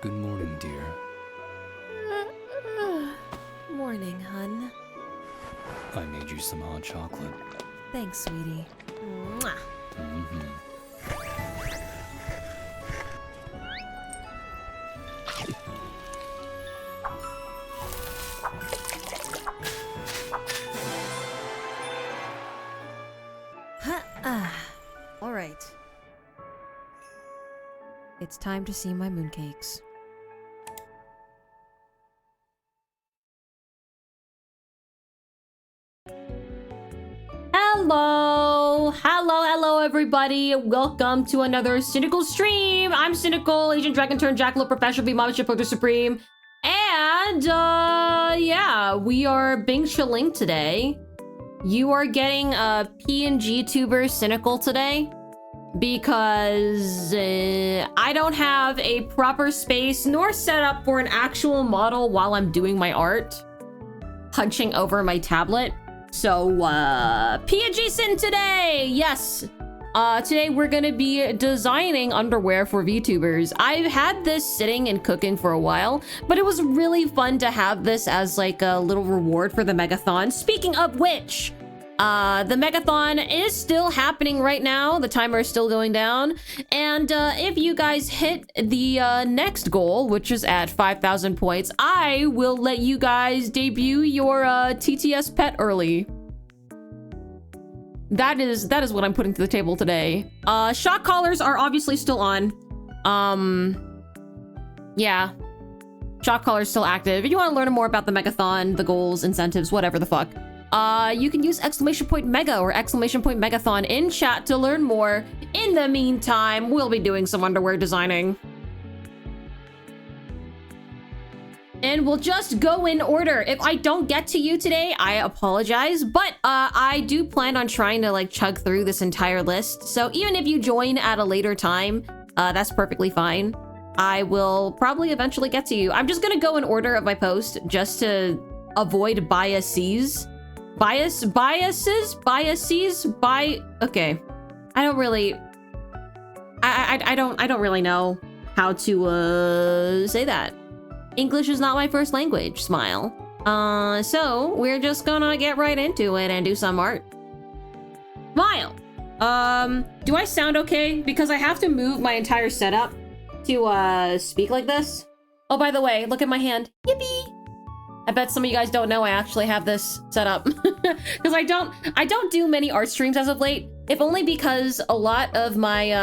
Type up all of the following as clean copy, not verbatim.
Good morning, dear. Morning, hun. I made you some hot chocolate. Thanks, sweetie. Mwah. All right. It's time to see my mooncakes. Hello everybody. Welcome to another Cynical stream. I'm Cynical, Asian Dragon-Turned-Jackalope, Professional B Mama Shipposter Supreme. And yeah, we are Bing Chilling today. You are getting a PNG tuber Cynical today because I don't have a proper space nor set up for an actual model while I'm doing my art, punching over my tablet. So, PNG Sin today! Yes! Today we're gonna be designing underwear for VTubers. I've had this sitting and cooking for a while, but it was really fun to have this as like a little reward for the Megathon. Speaking of which, the Megathon is still happening right now. The timer is still going down. And if you guys hit the next goal, which is at 5,000 points, I will let you guys debut your TTS pet early. That is what I'm putting to the table today. Shock collars are obviously still on. Yeah. Shock collars still active. If you want to learn more about the Megathon, the goals, incentives, whatever the fuck, you can use !mega or !megathon in chat to learn more. In the meantime, we'll be doing some underwear designing. And we'll just go in order. If I don't get to you today, I apologize, but I do plan on trying to like chug through this entire list. So even if you join at a later time, that's perfectly fine. I will probably eventually get to you. I'm just gonna go in order of my post just to avoid biases. Biases? Okay. I don't really... I don't really know how to say that. English is not my first language, smile. So we're just gonna get right into it and do some art. Smile! Do I sound okay? Because I have to move my entire setup to speak like this. Oh, by the way, look at my hand. Yippee! I bet some of you guys don't know I actually have this set up. Because I don't do many art streams as of late. If only because a lot of my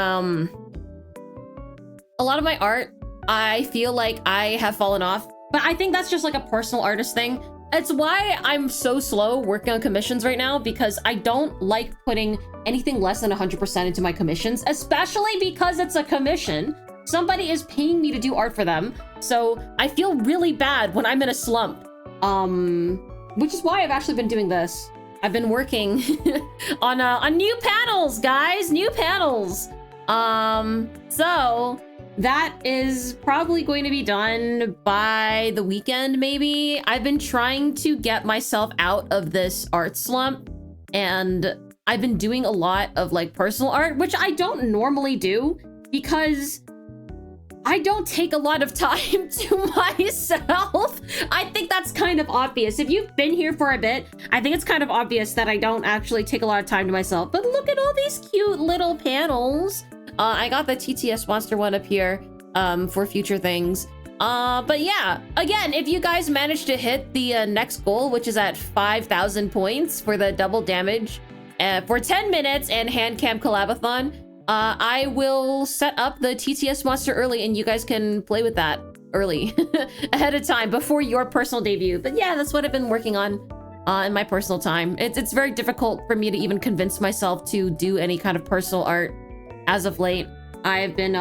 art, I feel like I have fallen off. But I think that's just like a personal artist thing. It's why I'm so slow working on commissions right now, because I don't like putting anything less than 100% into my commissions, especially because it's a commission. Somebody is paying me to do art for them. So I feel really bad when I'm in a slump. Which is why I've actually been doing this. I've been working on new panels, guys, new panels. So that is probably going to be done by the weekend, maybe. I've been trying to get myself out of this art slump, and I've been doing a lot of like personal art, which I don't normally do because I don't take a lot of time to myself. I think that's kind of obvious. If you've been here for a bit, I think it's kind of obvious that I don't actually take a lot of time to myself. But look at all these cute little panels. I got the TTS monster one up here for future things. But yeah, again, if you guys manage to hit the next goal, which is at 5,000 points for the double damage for 10 minutes and hand cam collabathon, I will set up the TTS monster early and you guys can play with that early ahead of time before your personal debut. But yeah, that's what I've been working on in my personal time. It's very difficult for me to even convince myself to do any kind of personal art as of late. I've been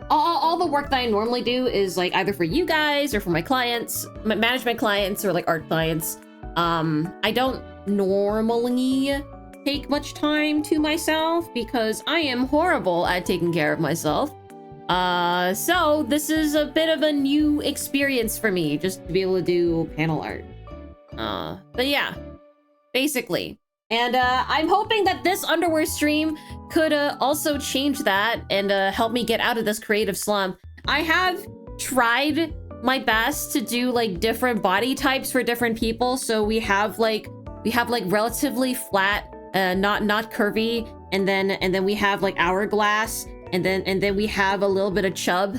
all the work that I normally do is like either for you guys or for my clients, my management clients or like art clients. I don't normally take much time to myself because I am horrible at taking care of myself. So this is a bit of a new experience for me, just to be able to do panel art. But yeah, basically. And I'm hoping that this underwear stream could also change that and help me get out of this creative slump. I have tried my best to do like different body types for different people. So we have like relatively flat, not curvy, and then we have like hourglass, and then we have a little bit of chub.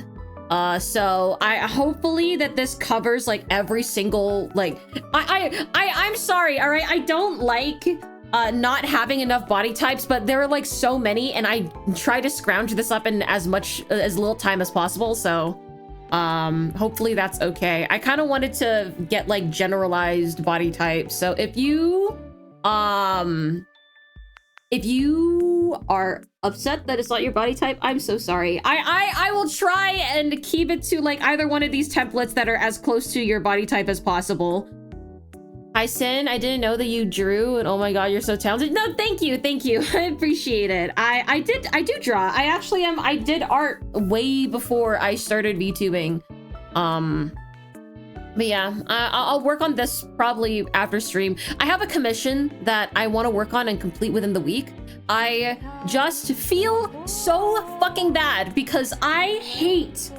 So I hopefully that this covers like every single like I'm sorry, all right, I don't like not having enough body types, but there are like so many, and I try to scrounge this up in as little time as possible. So hopefully that's okay. I kind of wanted to get like generalized body types. So if you are upset that it's not your body type, I'm so sorry. I will try and keep it to like either one of these templates that are as close to your body type as possible. Hi Sin, I didn't know that you drew, and oh my god, you're so talented. No, thank you. I appreciate it. I do draw. I did art way before I started VTubing. But yeah, I'll work on this probably after stream. I have a commission that I want to work on and complete within the week. I just feel so fucking bad because I hate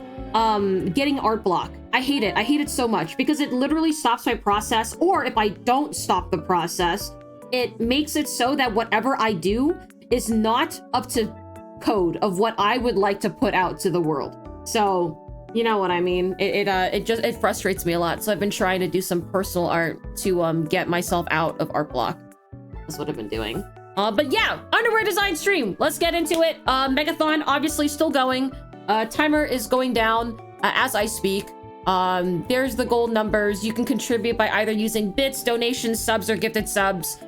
getting art block. I hate it so much because it literally stops my process, or if I don't stop the process, it makes it so that whatever I do is not up to code of what I would like to put out to the world. So you know what I mean? It frustrates me a lot. So I've been trying to do some personal art to get myself out of art block. That's what I've been doing. But yeah, underwear design stream. Let's get into it. Megathon obviously still going. Timer is going down as I speak. There's the goal numbers. You can contribute by either using bits, donations, subs, or gifted subs.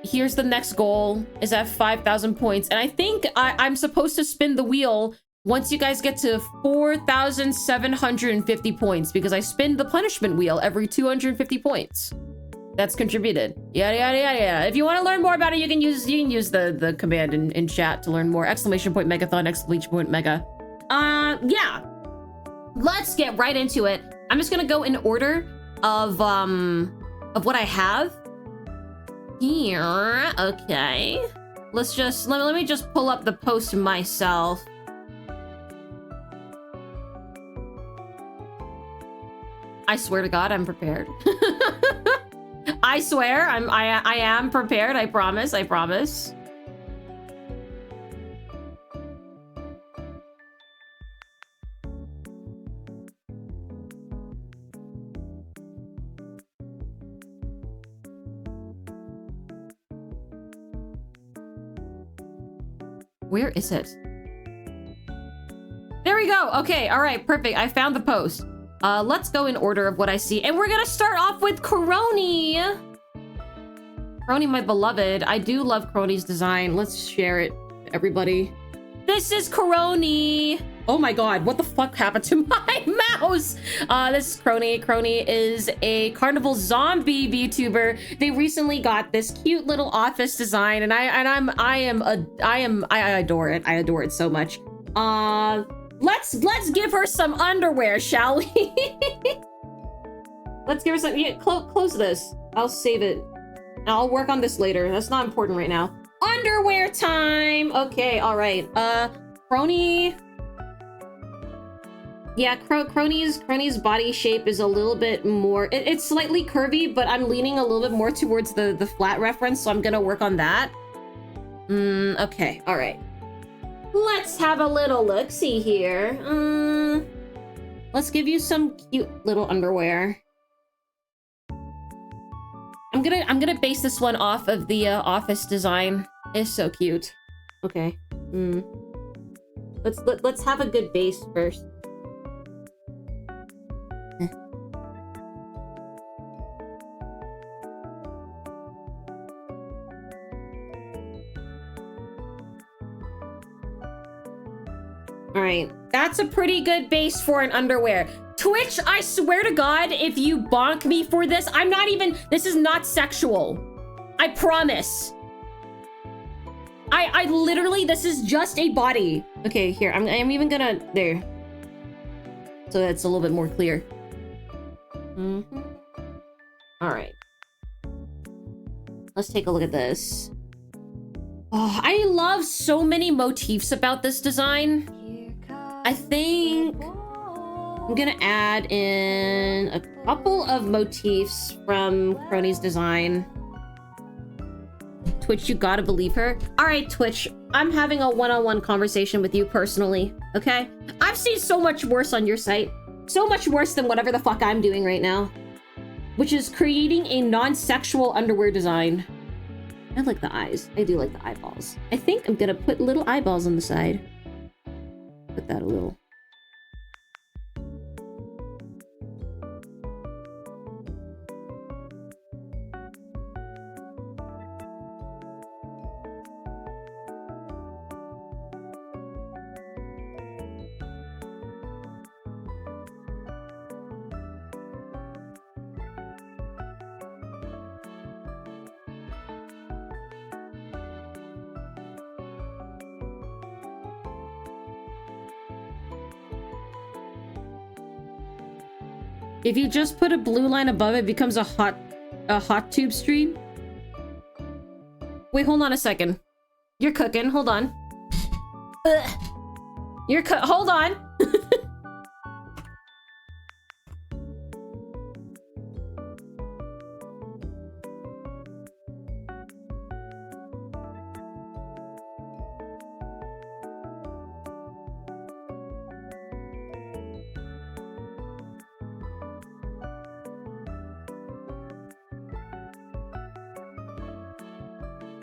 Here's the next goal is at 5,000 points. And I think I'm supposed to spin the wheel once you guys get to 4,750 points, because I spin the punishment wheel every 250 points. That's contributed. Yada, yada, yada, yada. If you want to learn more about it, you can use the command in chat to learn more. Exclamation point megathon, exclamation point mega. Yeah. Let's get right into it. I'm just gonna go in order of what I have here. Okay. Let me just pull up the post myself. I swear to God, I'm prepared. I swear, I am prepared. I promise. Where is it? There we go. Okay, all right, perfect. I found the post. Let's go in order of what I see. And we're gonna start off with Crony. Crony, my beloved. I do love Crony's design. Let's share it, everybody. This is Crony. Oh my god, what the fuck happened to my mouse? This is Crony. Crony is a carnival zombie VTuber. They recently got this cute little office design, and I adore it. I adore it so much. Let's give her some underwear, shall we? Let's give her some. Yeah, close this. I'll save it. I'll work on this later. That's not important right now. Underwear time. Okay, all right. Crony. Yeah, Crony's body shape is a little bit more. It's slightly curvy, but I'm leaning a little bit more towards the flat reference, so I'm gonna work on that. Okay, all right. Let's have a little look-see here. Let's give you some cute little underwear. I'm gonna base this one off of the office design. It's so cute. Okay. Let's have a good base first. All right, that's a pretty good base for an underwear. Twitch, I swear to God, if you bonk me for this, I'm not even, this is not sexual. I promise. I literally, this is just a body. Okay, here, I'm even gonna, there. So that's a little bit more clear. All right. Let's take a look at this. Oh, I love so many motifs about this design. I think I'm gonna add in a couple of motifs from Crony's design. Twitch, you gotta believe her. All right, Twitch, I'm having a one-on-one conversation with you personally, okay? I've seen so much worse on your site. So much worse than whatever the fuck I'm doing right now. Which is creating a non-sexual underwear design. I like the eyes. I do like the eyeballs. I think I'm gonna put little eyeballs on the side. Put that a little. If you just put a blue line above it, becomes a hot tube stream. Wait, hold on a second. You're cooking. Hold on. Hold on.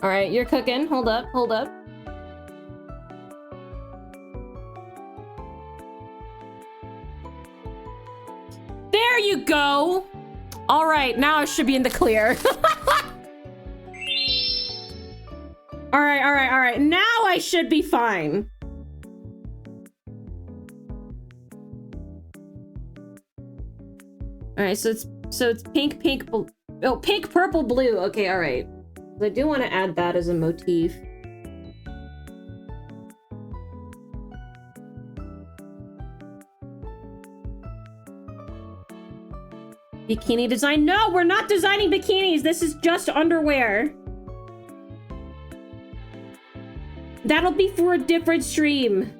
All right, you're cooking. Hold up, hold up. There you go. All right, now I should be in the clear. All right. Now I should be fine. All right, so it's pink, pink, purple, blue. Okay, all right. I do want to add that as a motif. Bikini design? No, we're not designing bikinis. This is just underwear. That'll be for a different stream.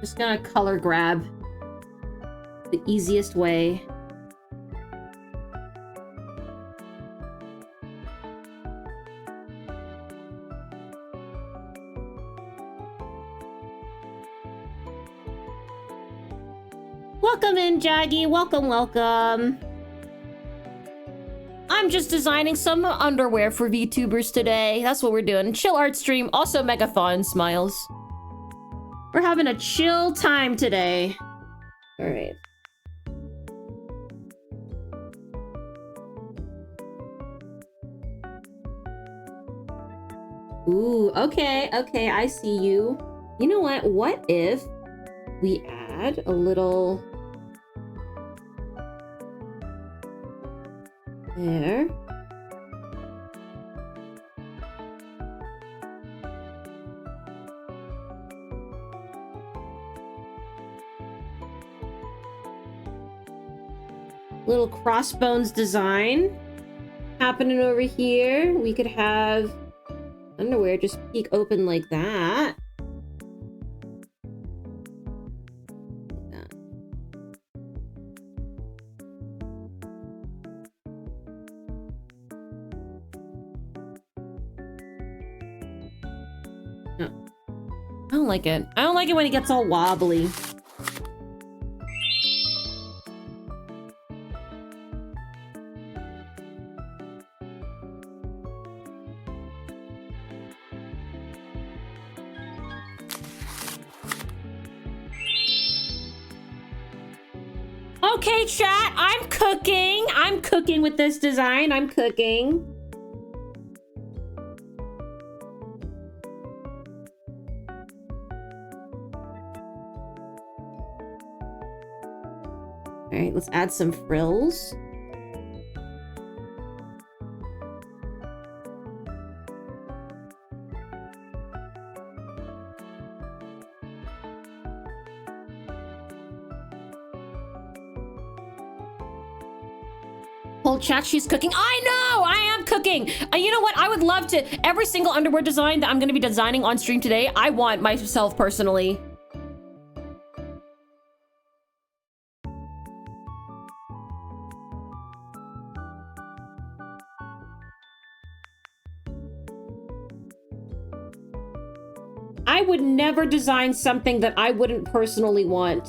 Just gonna color grab the easiest way. Welcome in, Jaggy. Welcome, welcome. I'm just designing some underwear for VTubers today. That's what we're doing. Chill art stream. Also Megathon smiles. We're having a chill time today. All right. Ooh, okay, I see you. You know what? What if we add a little... There. Little crossbones design happening over here. We could have underwear just peek open like that. No. I don't like it. I don't like it when it gets all wobbly. Okay, chat, I'm cooking. I'm cooking with this design. I'm cooking. All right, let's add some frills. Oh, chat, she's cooking. I know, I am cooking. You know what? I would love to, every single underwear design that I'm going to be designing on stream today, I want myself personally. I would never design something that I wouldn't personally want.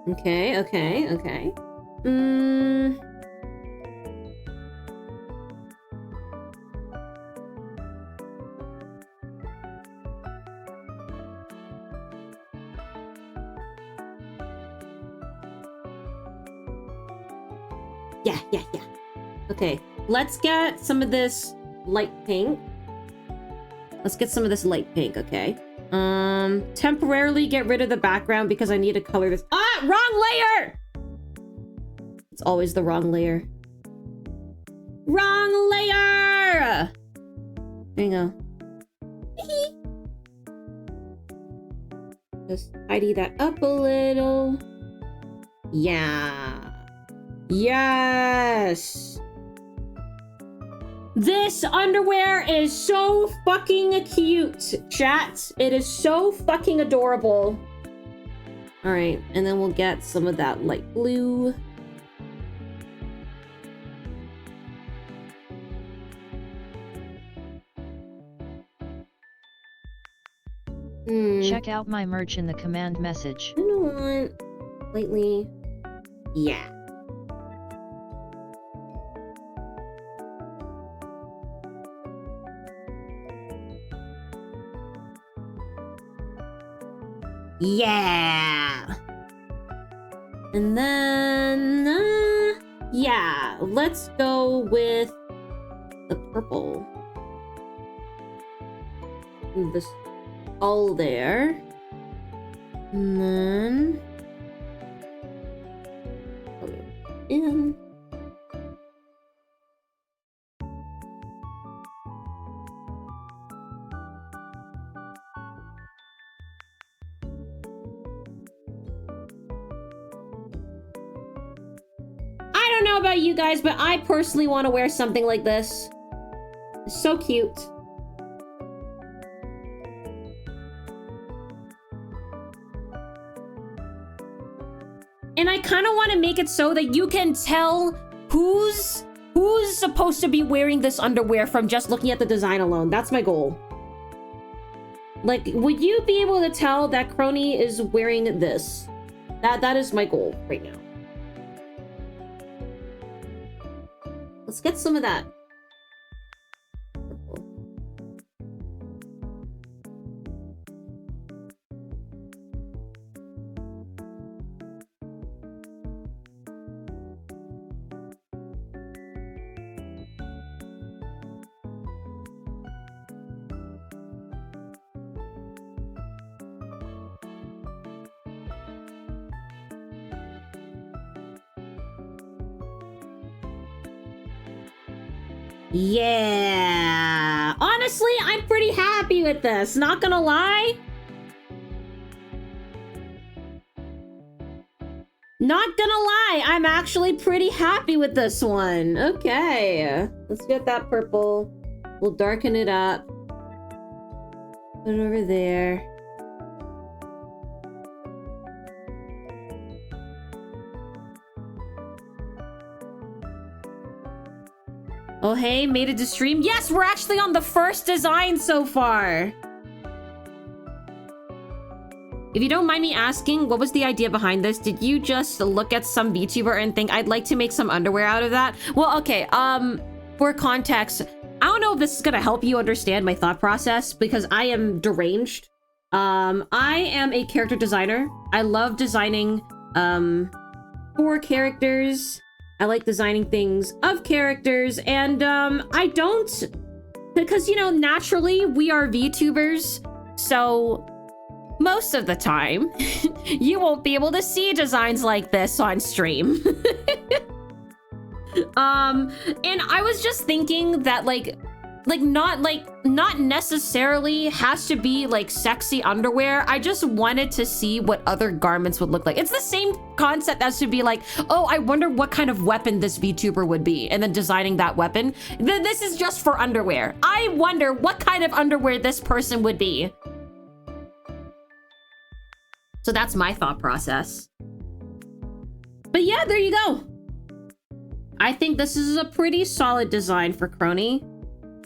Okay, okay, okay. Yeah. Okay, let's get some of this light pink. Let's get some of this light pink, okay? Temporarily get rid of the background because I need to color this. Ah, wrong layer! It's always the wrong layer. Wrong layer! There you go. Just tidy that up a little. Yeah. Yes! This underwear is so fucking cute, chat. It is so fucking adorable. All right, and then we'll get some of that light blue. Check out my merch in the command message. I don't want lately. Yeah. Yeah. And then, yeah, let's go with the purple. This all there. And then color in. I don't know about you guys, but I personally want to wear something like this. It's so cute. And I kind of want to make it so that you can tell who's supposed to be wearing this underwear from just looking at the design alone. That's my goal. Like, would you be able to tell that Crony is wearing this? That is my goal right now. Let's get some of that. Yeah, honestly, I'm pretty happy with this, not gonna lie. Not gonna lie, I'm actually pretty happy with this one. Okay, let's get that purple. We'll darken it up. Put it over there. Oh, hey, made it to stream. Yes, we're actually on the first design so far. If you don't mind me asking, what was the idea behind this? Did you just look at some VTuber and think, I'd like to make some underwear out of that? Well, okay, for context, I don't know if this is gonna help you understand my thought process because I am deranged. I am a character designer. I love designing, for characters. I like designing things of characters, and I don't, because, you know, naturally we are VTubers, so most of the time you won't be able to see designs like this on stream. And I was just thinking that, like, not necessarily has to be like sexy underwear. I just wanted to see what other garments would look like. It's the same concept as to be like, oh, I wonder what kind of weapon this VTuber would be, and then designing that weapon. This is just for underwear. I wonder what kind of underwear this person would be. So that's my thought process. But yeah, there you go. I think this is a pretty solid design for Crony.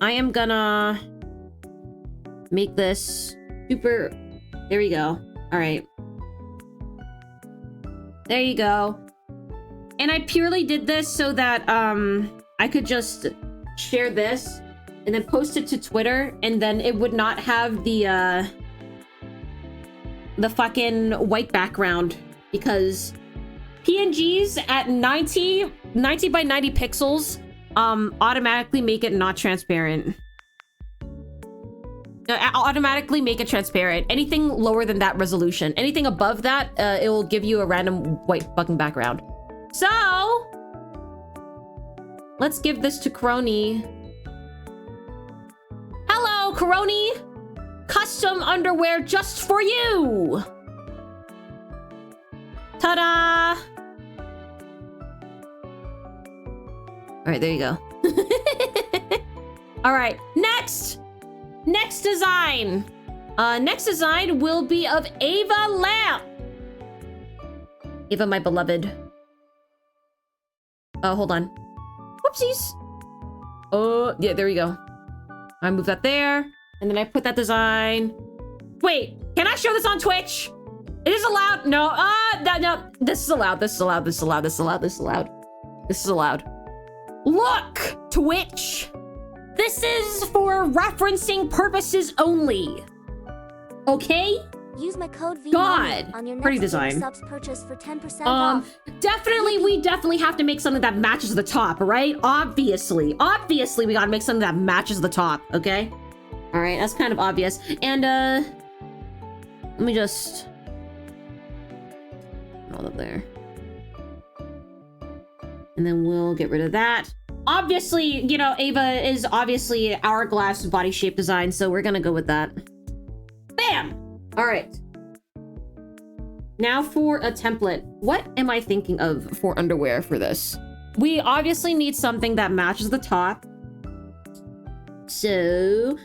I am gonna make this super... There we go. All right. There you go. And I purely did this so that I could just share this and then post it to Twitter, and then it would not have the fucking white background, because PNGs at 90 by 90 pixels automatically make it not transparent. Automatically make it transparent. Anything lower than that resolution, anything above that, it will give you a random white fucking background. So let's give this to Crony. Hello, Crony! Custom underwear just for you! Ta-da! All right, there you go. All right, next design. Next design will be of Ava Lamp. Ava, my beloved. Oh, hold on. Whoopsies. Oh, yeah, there we go. I move that there, and then I put that design. Wait, can I show this on Twitch? It is allowed. No, no. This is allowed. This is allowed. This is allowed. This is allowed. This is allowed. This is allowed. Look, Twitch. This is for referencing purposes only. Okay? Use my code V God, on your pretty next design. subs purchase for 10% off. Definitely, we definitely have to make something that matches the top, right? Obviously, we gotta make something that matches the top, okay? All right, that's kind of obvious. And let me just hold up there, and then we'll get rid of that. Obviously, you know, Ava is obviously hourglass body shape design, so we're gonna go with that. Bam! All right. Now for a template. What am I thinking of for underwear for this? We obviously need something that matches the top. So,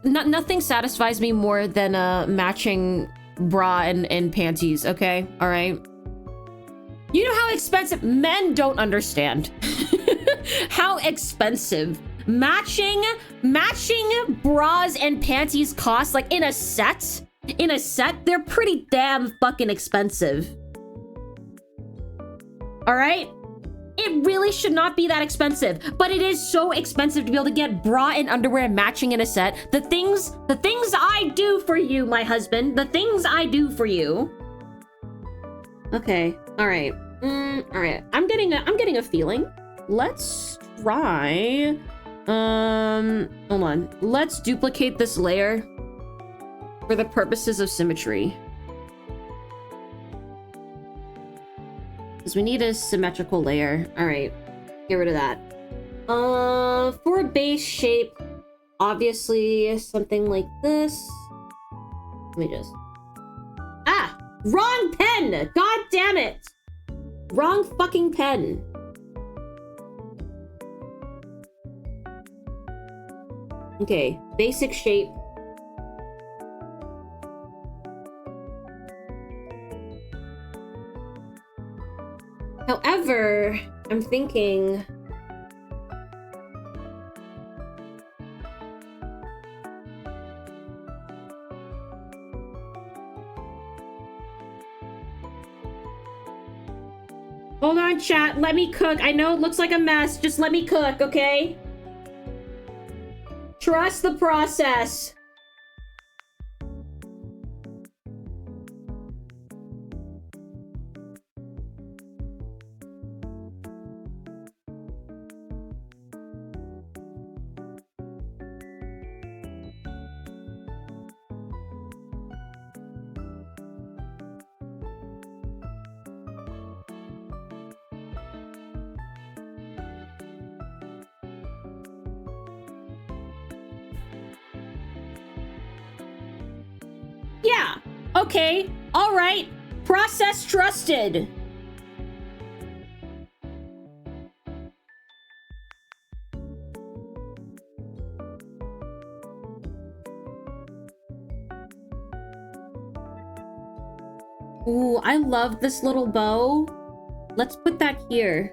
nothing satisfies me more than a matching bra and panties, okay? All right? You know how expensive... Men don't understand how expensive matching bras and panties cost, like in a set. In a set, they're pretty damn fucking expensive. All right? It really should not be that expensive, but it is so expensive to be able to get bra and underwear matching in a set. The things I do for you, my husband, the things I do for you. Okay, all right. All right, I'm getting a feeling. Let's try, hold on. Let's duplicate this layer for the purposes of symmetry. Because we need a symmetrical layer. All right, get rid of that. For a base shape, obviously something like this. Let me just... Ah! Wrong pen! God damn it! Wrong fucking pen. Okay, basic shape. However, I'm thinking... Hold on, chat. Let me cook. I know it looks like a mess. Just let me cook, okay? Trust the process. Yeah. Okay. All right. Process trusted. Ooh, I love this little bow. Let's put that here.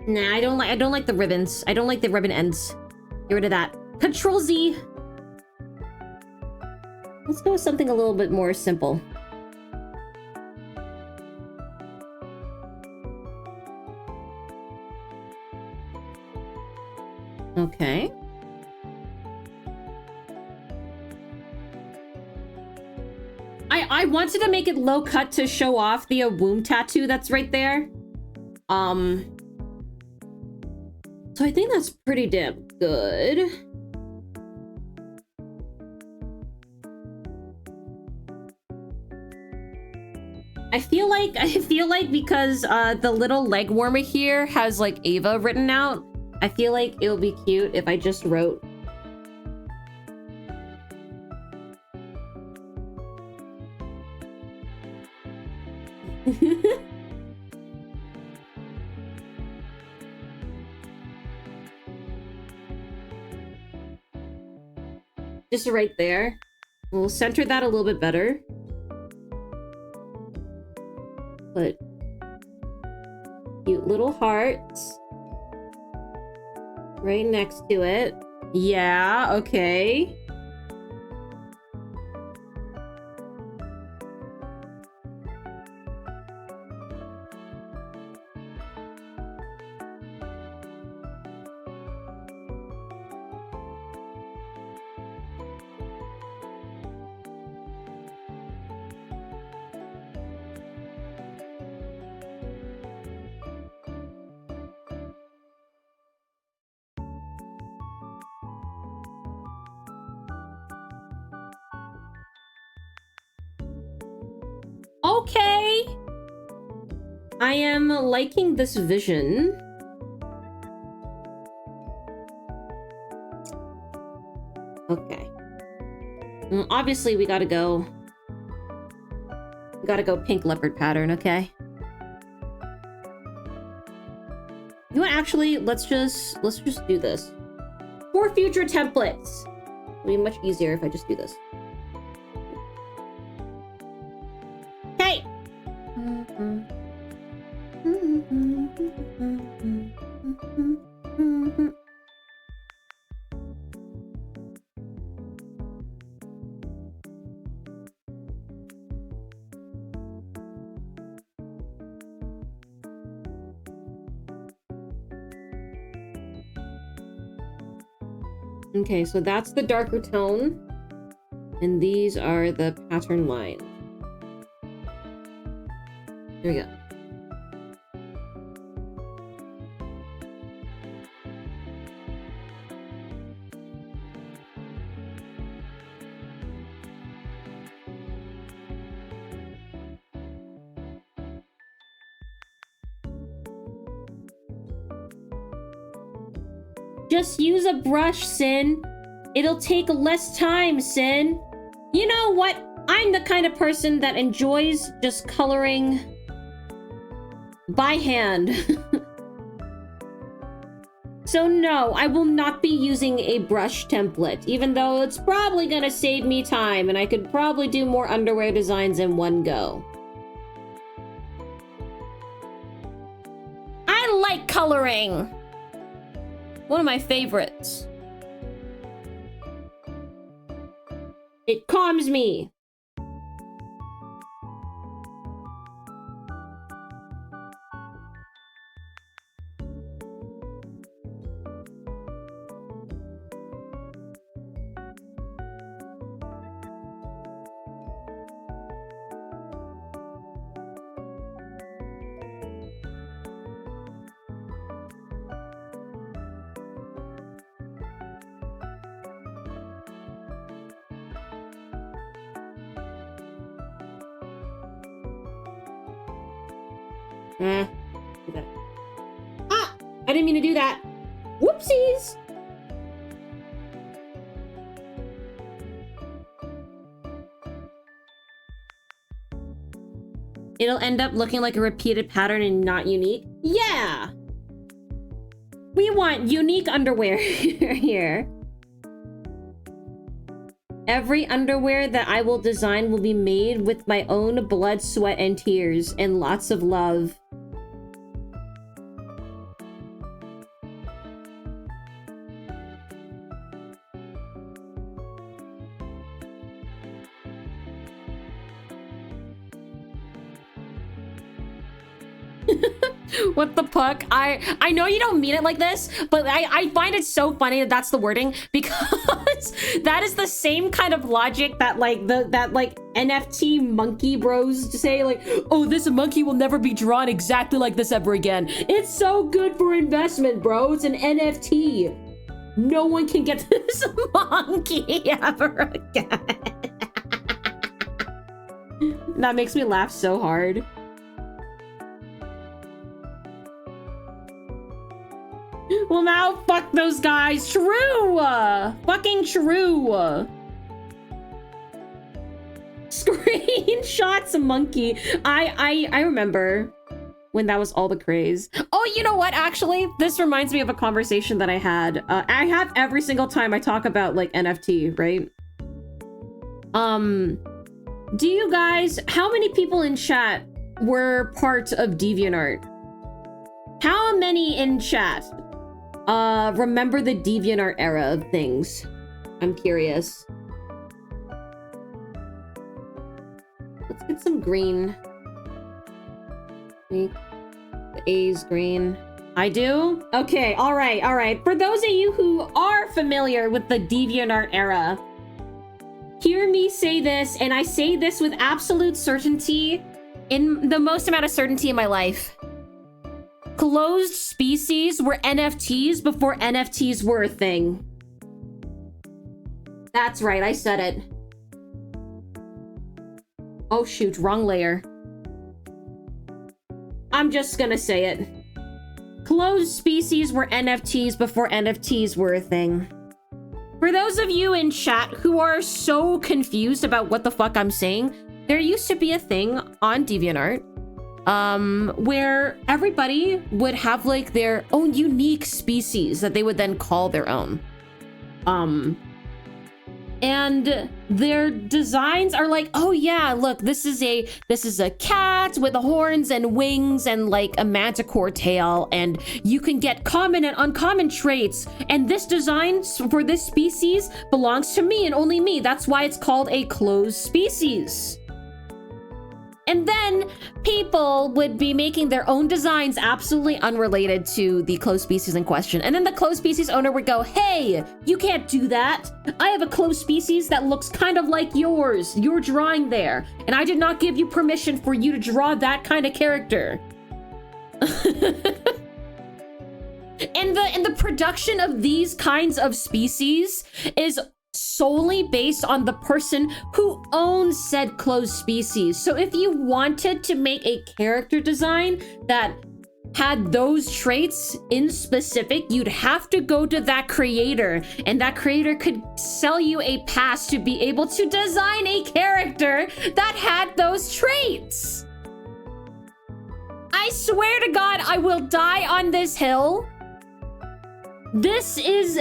Nah, I don't like the ribbons. I don't like the ribbon ends. Get rid of that. Control Z. Let's go with something a little bit more simple. Okay. I wanted to make it low cut to show off the womb tattoo that's right there. So I think that's pretty damn good. I feel like because the little leg warmer here has like Ava written out, I feel like it would be cute if I just wrote just right there. We'll center that a little bit better. Put cute little hearts right next to it. Yeah, okay. Okay. I am liking this vision. Okay. Obviously, we gotta go pink leopard pattern, okay? You know what, actually, let's just do this. For future templates. It'll be much easier if I just do this. Hey! Okay, so that's the darker tone. And these are the pattern lines. There we go. Just use a brush, Sin. It'll take less time, Sin. You know what? I'm the kind of person that enjoys just coloring by hand. So no, I will not be using a brush template, even though it's probably gonna save me time and I could probably do more underwear designs in one go. I like coloring! One of my favorites. It calms me. Okay. Ah! I didn't mean to do that. Whoopsies! It'll end up looking like a repeated pattern and not unique. Yeah! We want unique underwear here. Every underwear that I will design will be made with my own blood, sweat, and tears, and lots of love. What the fuck? I know you don't mean it like this, but I find it so funny that that's the wording, because that is the same kind of logic that like that NFT monkey bros say, like, oh, this monkey will never be drawn exactly like this ever again. It's so good for investment, bro. It's an NFT. No one can get this monkey ever again. That makes me laugh so hard. Well, now, fuck those guys. True! Fucking true! Screenshots monkey. I remember when that was all the craze. Oh, you know what? Actually, this reminds me of a conversation that I had. I have every single time I talk about, like, NFT, right? Do you guys... How many people in chat were part of DeviantArt? How many in chat remember the DeviantArt era of things? I'm curious. Let's get some green. Make the A's green. I do? Okay, alright, alright. For those of you who are familiar with the DeviantArt era, hear me say this, and I say this with absolute certainty, in the most amount of certainty in my life. Closed species were NFTs before NFTs were a thing. That's right, I said it. Oh shoot, wrong layer. I'm just gonna say it. Closed species were NFTs before NFTs were a thing. For those of you in chat who are so confused about what the fuck I'm saying, there used to be a thing on DeviantArt where everybody would have like their own unique species that they would then call their own. And their designs are like, oh yeah, look, this is a cat with horns and wings and like a manticore tail, and you can get common and uncommon traits, and this design for this species belongs to me and only me. That's why it's called a closed species. And then people would be making their own designs absolutely unrelated to the closed species in question. And then the closed species owner would go, hey, you can't do that. I have a closed species that looks kind of like yours. You're drawing there. And I did not give you permission for you to draw that kind of character. And the production of these kinds of species is solely based on the person who owns said closed species. So if you wanted to make a character design that had those traits in specific, you'd have to go to that creator, and that creator could sell you a pass to be able to design a character that had those traits. I swear to God, I will die on this hill. This is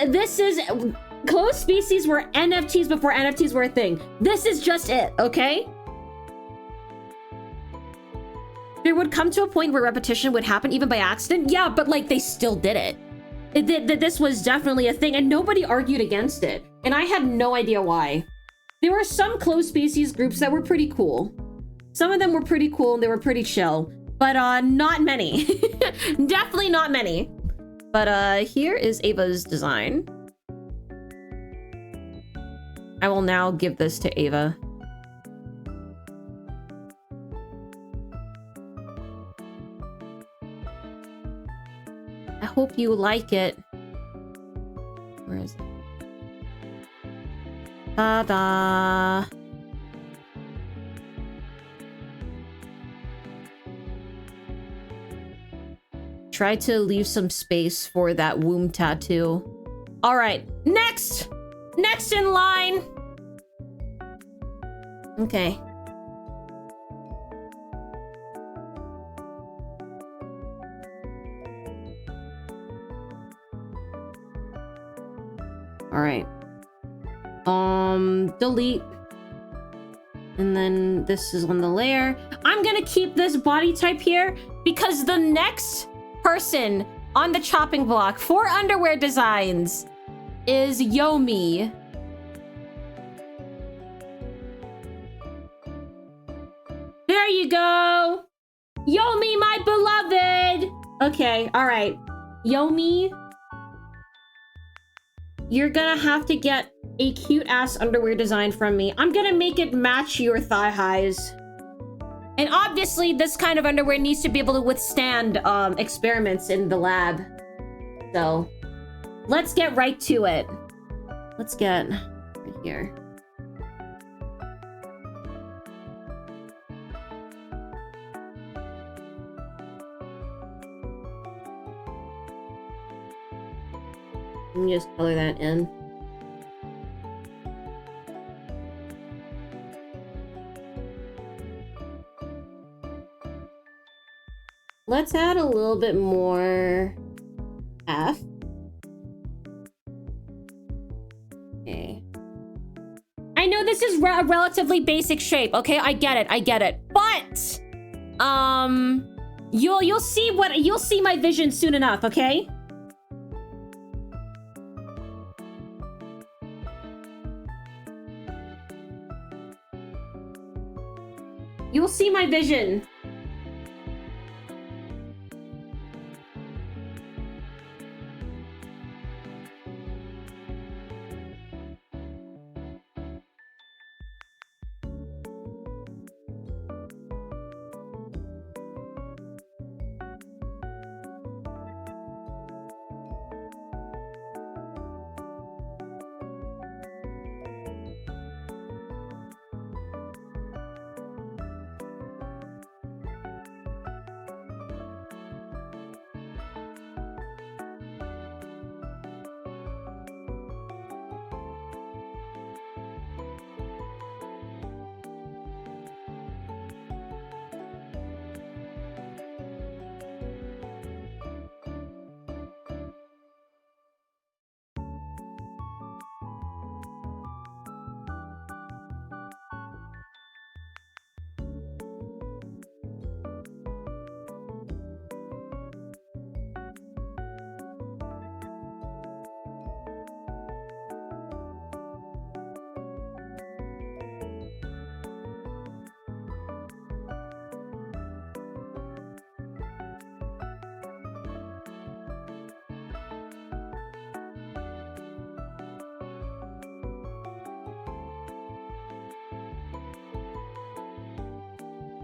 closed species were NFTs before NFTs were a thing. This is just it, okay? There would come to a point where repetition would happen even by accident. Yeah, but like they still did it. This was definitely a thing, and nobody argued against it. And I had no idea why. There were some closed species groups that were pretty cool. Some of them were pretty cool and they were pretty chill, but not many. Definitely not many. But here is Ava's design. I will now give this to Ava. I hope you like it. Where is it? Ta-da! Try to leave some space for that womb tattoo. All right, next! Next in line! Okay. All right. Delete. And then this is on the layer. I'm gonna keep this body type here because the next person on the chopping block for underwear designs is Yomi. There you go. Yomi, my beloved. Okay, all right. Yomi, you're gonna have to get a cute ass underwear design from me. I'm gonna make it match your thigh highs. And obviously this kind of underwear needs to be able to withstand experiments in the lab. So let's get right to it. Let's get right here. Let me just color that in. Let's add a little bit more F. Okay. I know this is a relatively basic shape, okay? I get it. But you'll see my vision soon enough, okay? You'll see my vision.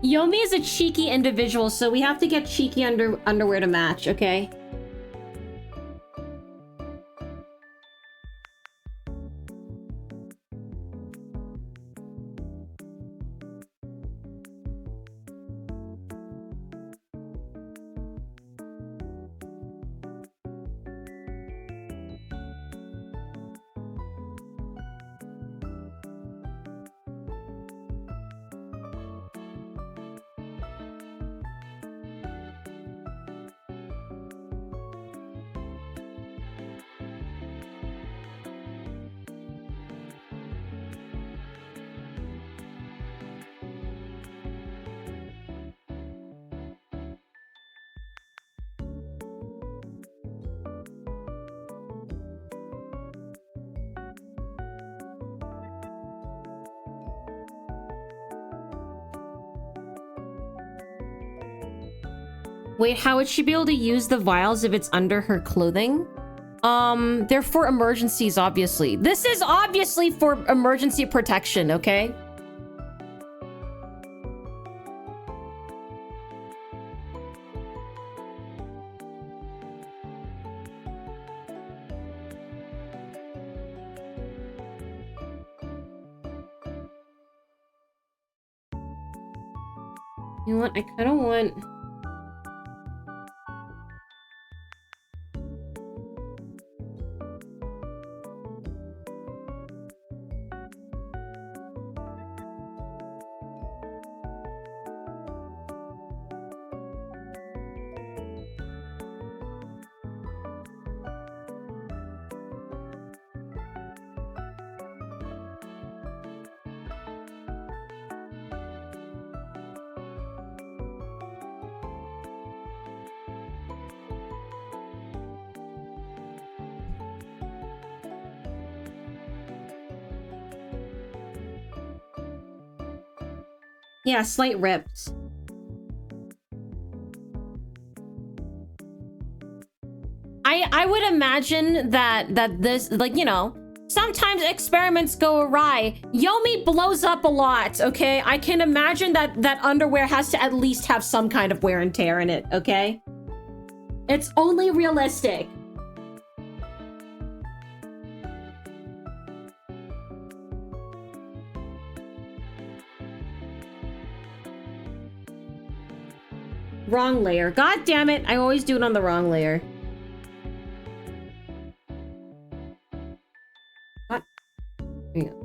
Yomi is a cheeky individual, so we have to get cheeky underwear to match, okay? Wait, how would she be able to use the vials if it's under her clothing? They're for emergencies, obviously. This is obviously for emergency protection, okay? You know what? I kind of want... Yeah, slight rips. I would imagine that this, like, you know, sometimes experiments go awry. Yomi blows up a lot, okay? I can imagine that underwear has to at least have some kind of wear and tear in it, okay? It's only realistic. Wrong layer. God damn it. I always do it on the wrong layer. What? There you go.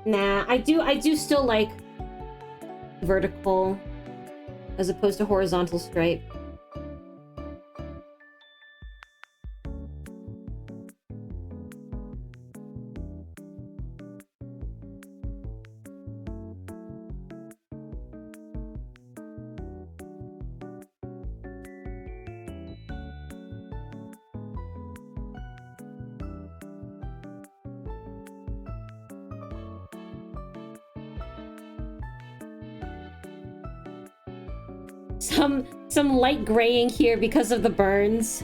Nah, I do still like vertical as opposed to horizontal stripe. Some light graying here because of the burns.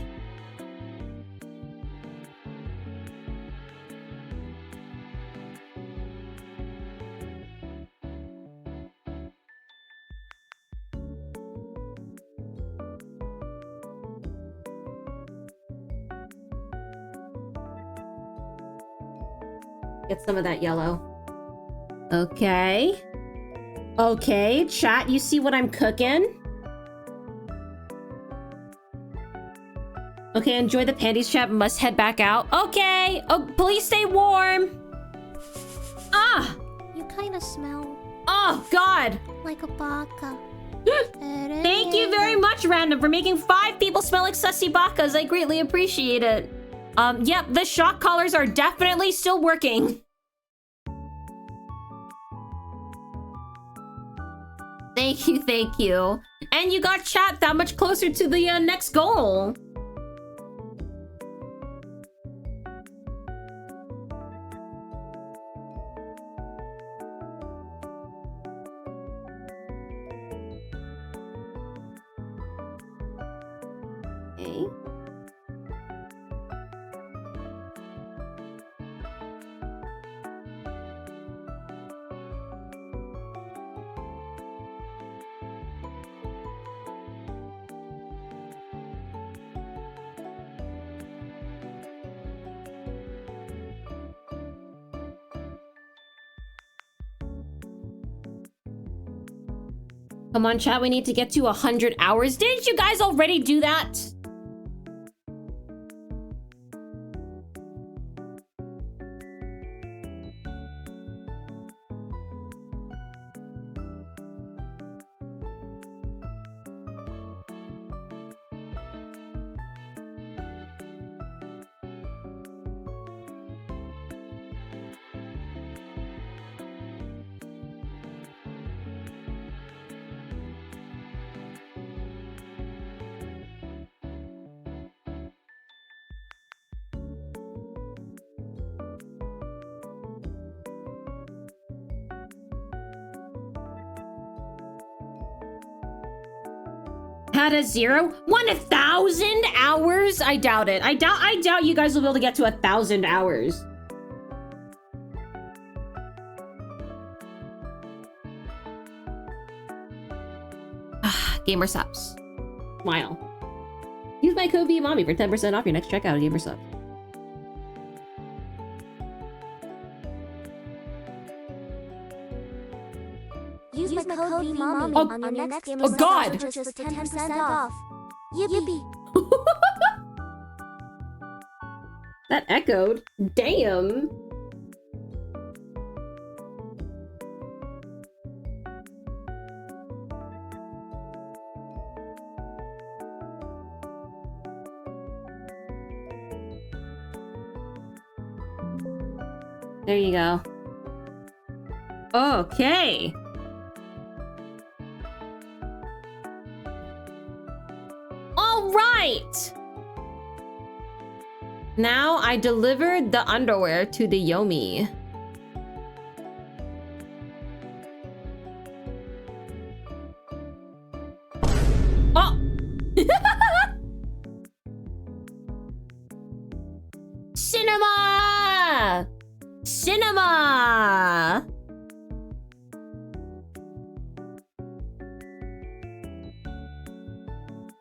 Get some of that yellow. Okay. Okay, chat, you see what I'm cooking? Okay, enjoy the panties, chat. Must head back out. Okay! Oh, please stay warm! Ah! You kind of smell Oh, God! like a baka. Thank you very much, Random, for making 5 people smell like sussy bakas. I greatly appreciate it. Yep, the shock collars are definitely still working. Thank you, thank you. And you got chat that much closer to the next goal. Okay. Come on, chat, we need to get to 100 hours. Didn't you guys already do that? Had a 0? 1,000 hours? I doubt it. I doubt you guys will be able to get to 1,000 hours. Gamer subs. Smile. Use my code VMommy for 10% off your next checkout at Gamer Subs. Use my code VMommy Oh, on your next Gamer oh Subs God. purchase for 10% off. Yippee! That echoed. Damn. There you go. Okay. All right. Now I delivered the underwear to the Yomi. Oh! Cinema! Cinema!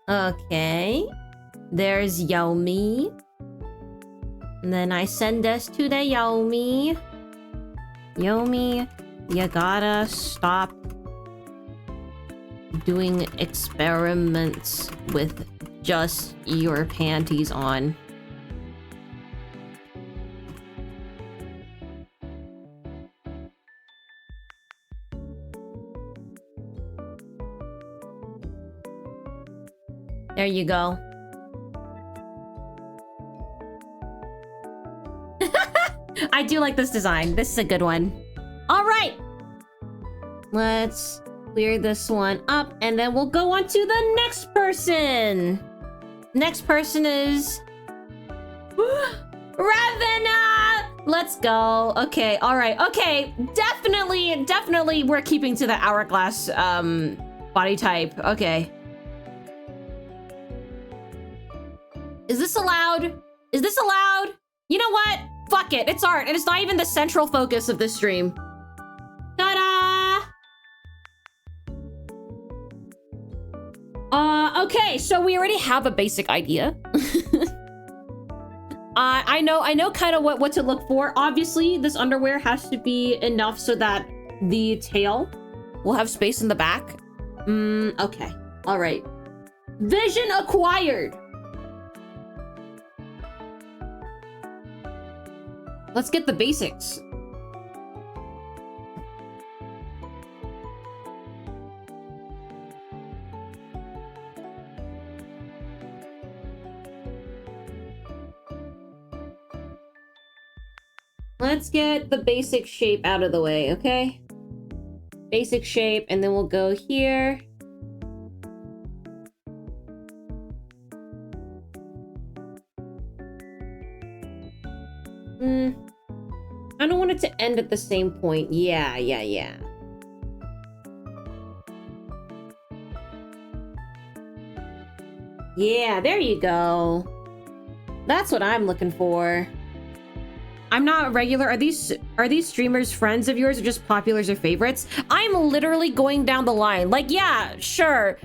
Okay. There's Yomi. And then I send this to the Yomi. Yomi, you gotta stop doing experiments with just your panties on. There you go. I do like this design. This is a good one. All right. Let's clear this one up and then we'll go on to the next person. Next person is Ravenna. Let's go. Okay. All right. Okay. Definitely we're keeping to the hourglass body type. Okay. Is this allowed? Is this allowed? You know what? Fuck it. It's art, and it's not even the central focus of this stream. Ta-da! Okay, so we already have a basic idea. I know kind of what to look for. Obviously, this underwear has to be enough so that the tail will have space in the back. Okay. All right. Vision acquired. Let's get the basics. Let's get the basic shape out of the way, okay? Basic shape, and then we'll go here. I don't want it to end at the same point. Yeah. Yeah, there you go. That's what I'm looking for. I'm not regular. Are these streamers friends of yours or just populars or favorites? I'm literally going down the line. Like, yeah, sure.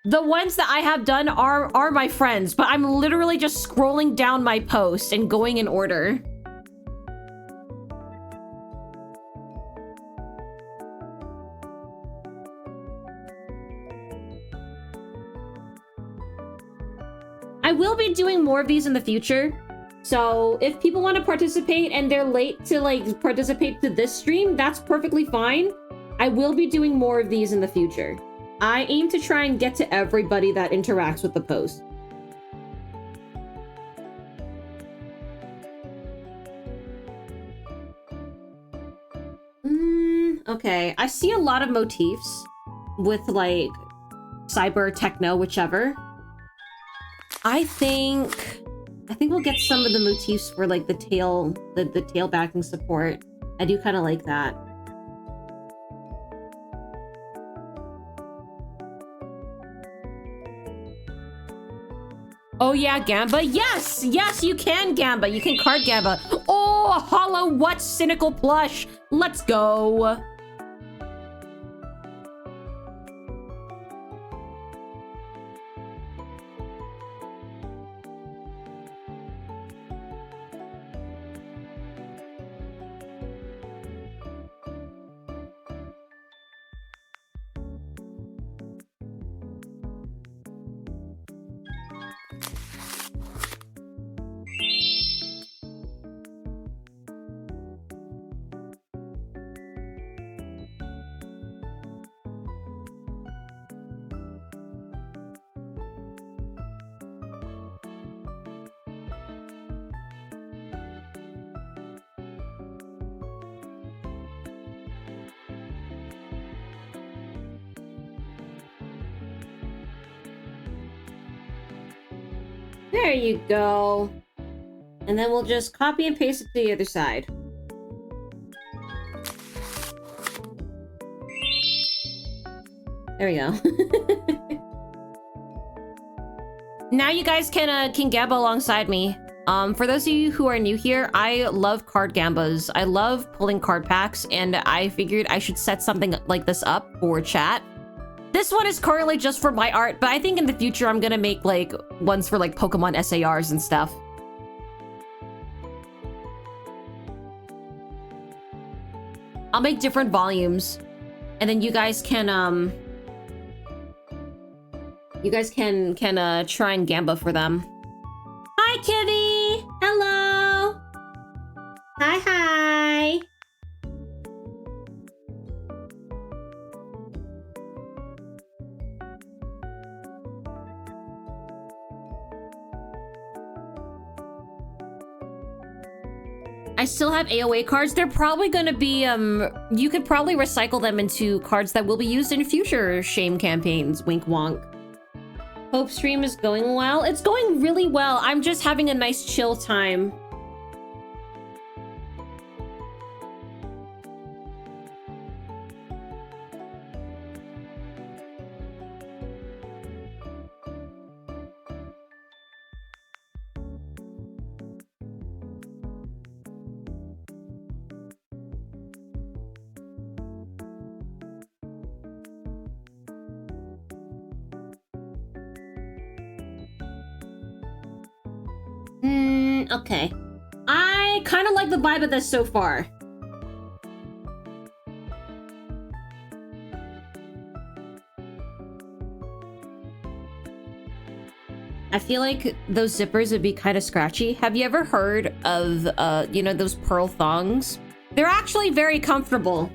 The ones that I have done are my friends, but I'm literally just scrolling down my post and going in order. I will be doing more of these in the future. So if people want to participate and they're late to like participate to this stream, that's perfectly fine. I will be doing more of these in the future. I aim to try and get to everybody that interacts with the post. Okay, I see a lot of motifs with like cyber, techno, whichever. I think we'll get some of the motifs for like the tail backing support. I do kind of like that. Oh yeah, Gamba. Yes, yes, you can Gamba. You can card Gamba. Oh, hollow what cynical plush. Let's go. There you go. And then we'll just copy and paste it to the other side. There we go. Now you guys can gamba alongside me. For those of you who are new here, I love card gambas. I love pulling card packs, and I figured I should set something like this up for chat. This one is currently just for my art, but I think in the future I'm gonna make like ones for like Pokemon SARs and stuff. I'll make different volumes, and then you guys can try and gamba for them. Hi, Kivy! Hello! Hi! I still have AOA cards. They're probably gonna be, you could probably recycle them into cards that will be used in future shame campaigns. Wink wonk. Hope stream is going well. It's going really well. I'm just having a nice chill time. Okay. I kind of like the vibe of this so far. I feel like those zippers would be kind of scratchy. Have you ever heard of, you know, those pearl thongs? They're actually very comfortable.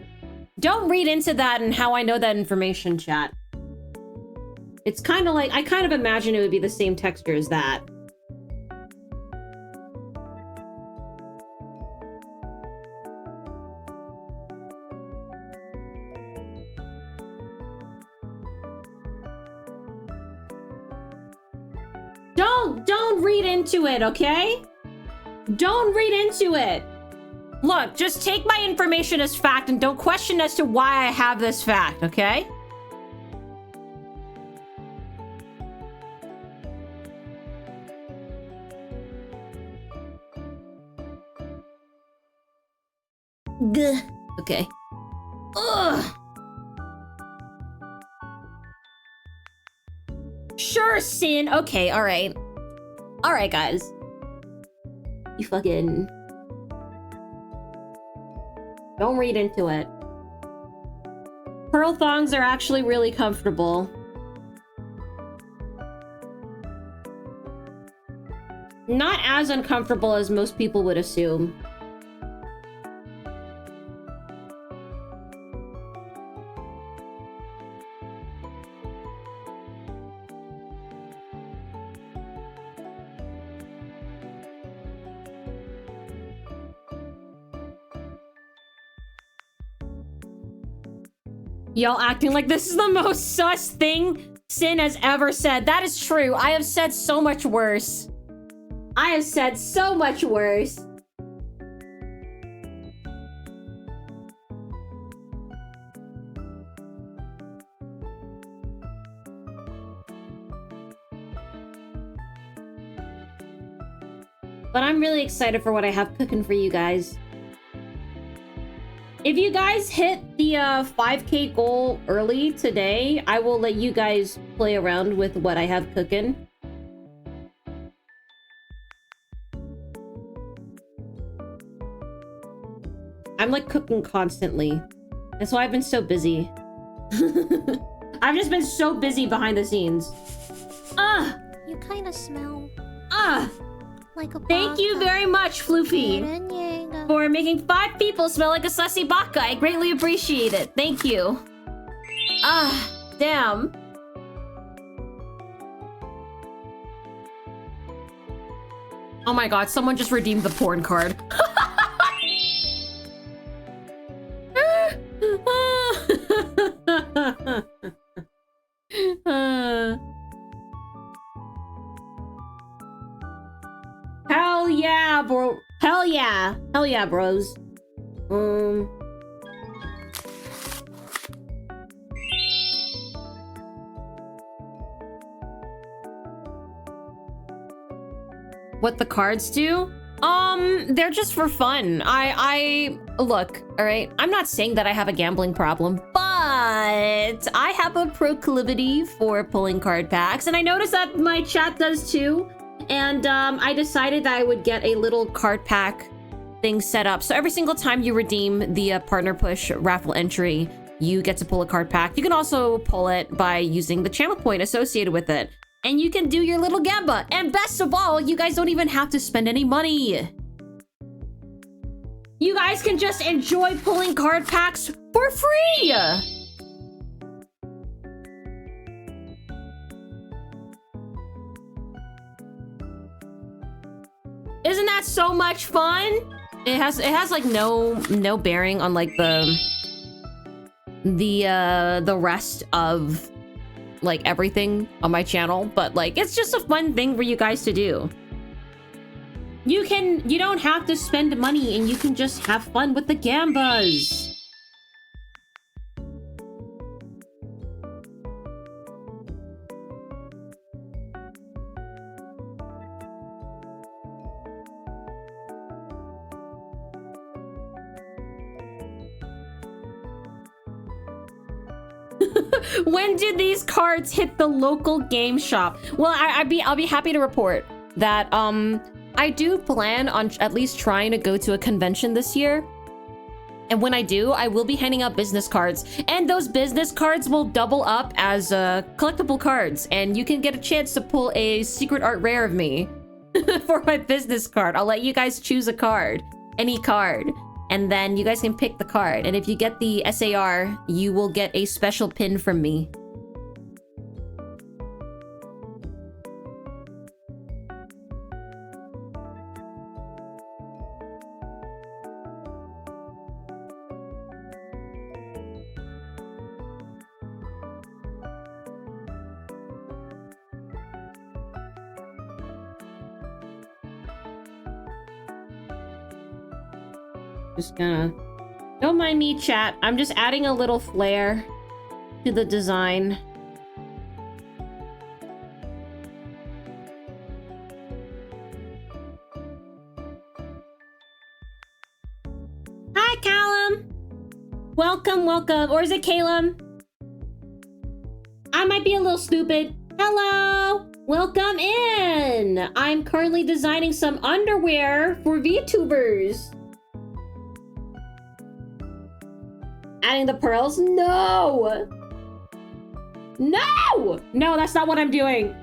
Don't read into that and how I know that information, chat. It's kind of like, I kind of imagine it would be the same texture as that. Don't read into it, okay? Don't read into it. Look, just take my information as fact and don't question as to why I have this fact, okay? Gah. Okay. Ugh. Sure, Sin. Okay, alright. Alright, guys. You fucking... Don't read into it. Pearl thongs are actually really comfortable. Not as uncomfortable as most people would assume. Y'all acting like this is the most sus thing Sin has ever said. That is true. I have said so much worse. I have said so much worse. But I'm really excited for what I have cooking for you guys. If you guys hit the 5K goal early today, I will let you guys play around with what I have cooking. I'm like cooking constantly. That's why I've been so busy. I've just been so busy behind the scenes. Ah! You kind of smell Ah! like a Thank you baka. very much, Floofy, for making 5 people smell like a sussy baka. I greatly appreciate it. Thank you. Ah, damn. Oh my god, someone just redeemed the porn card. Hell yeah, bro. Hell yeah. Hell yeah, bros. What the cards do? They're just for fun. I look, all right? I'm not saying that I have a gambling problem, but I have a proclivity for pulling card packs, and I noticed that my chat does too. And I decided that I would get a little card pack thing set up. So every single time you redeem the partner push raffle entry, you get to pull a card pack. You can also pull it by using the channel point associated with it. And you can do your little gamba. And best of all, you guys don't even have to spend any money. You guys can just enjoy pulling card packs for free. Isn't that so much fun? It has like no bearing on like the rest of like everything on my channel, but like it's just a fun thing for you guys to do. You don't have to spend money and you can just have fun with the gambas. When did these cards hit the local game shop? Well, I'll be happy to report that I do plan on at least trying to go to a convention this year. And when I do, I will be handing out business cards. And those business cards will double up as collectible cards. And you can get a chance to pull a secret art rare of me for my business card. I'll let you guys choose a card. Any card. And then you guys can pick the card. And if you get the SAR, you will get a special pin from me. Just gonna... Don't mind me, chat. I'm just adding a little flair to the design. Hi, Welcome, welcome. Or is it Caleb? I might be a little stupid. Hello! Welcome in! I'm currently designing some underwear for VTubers. Adding the pearls? No! No! No, that's not what I'm doing.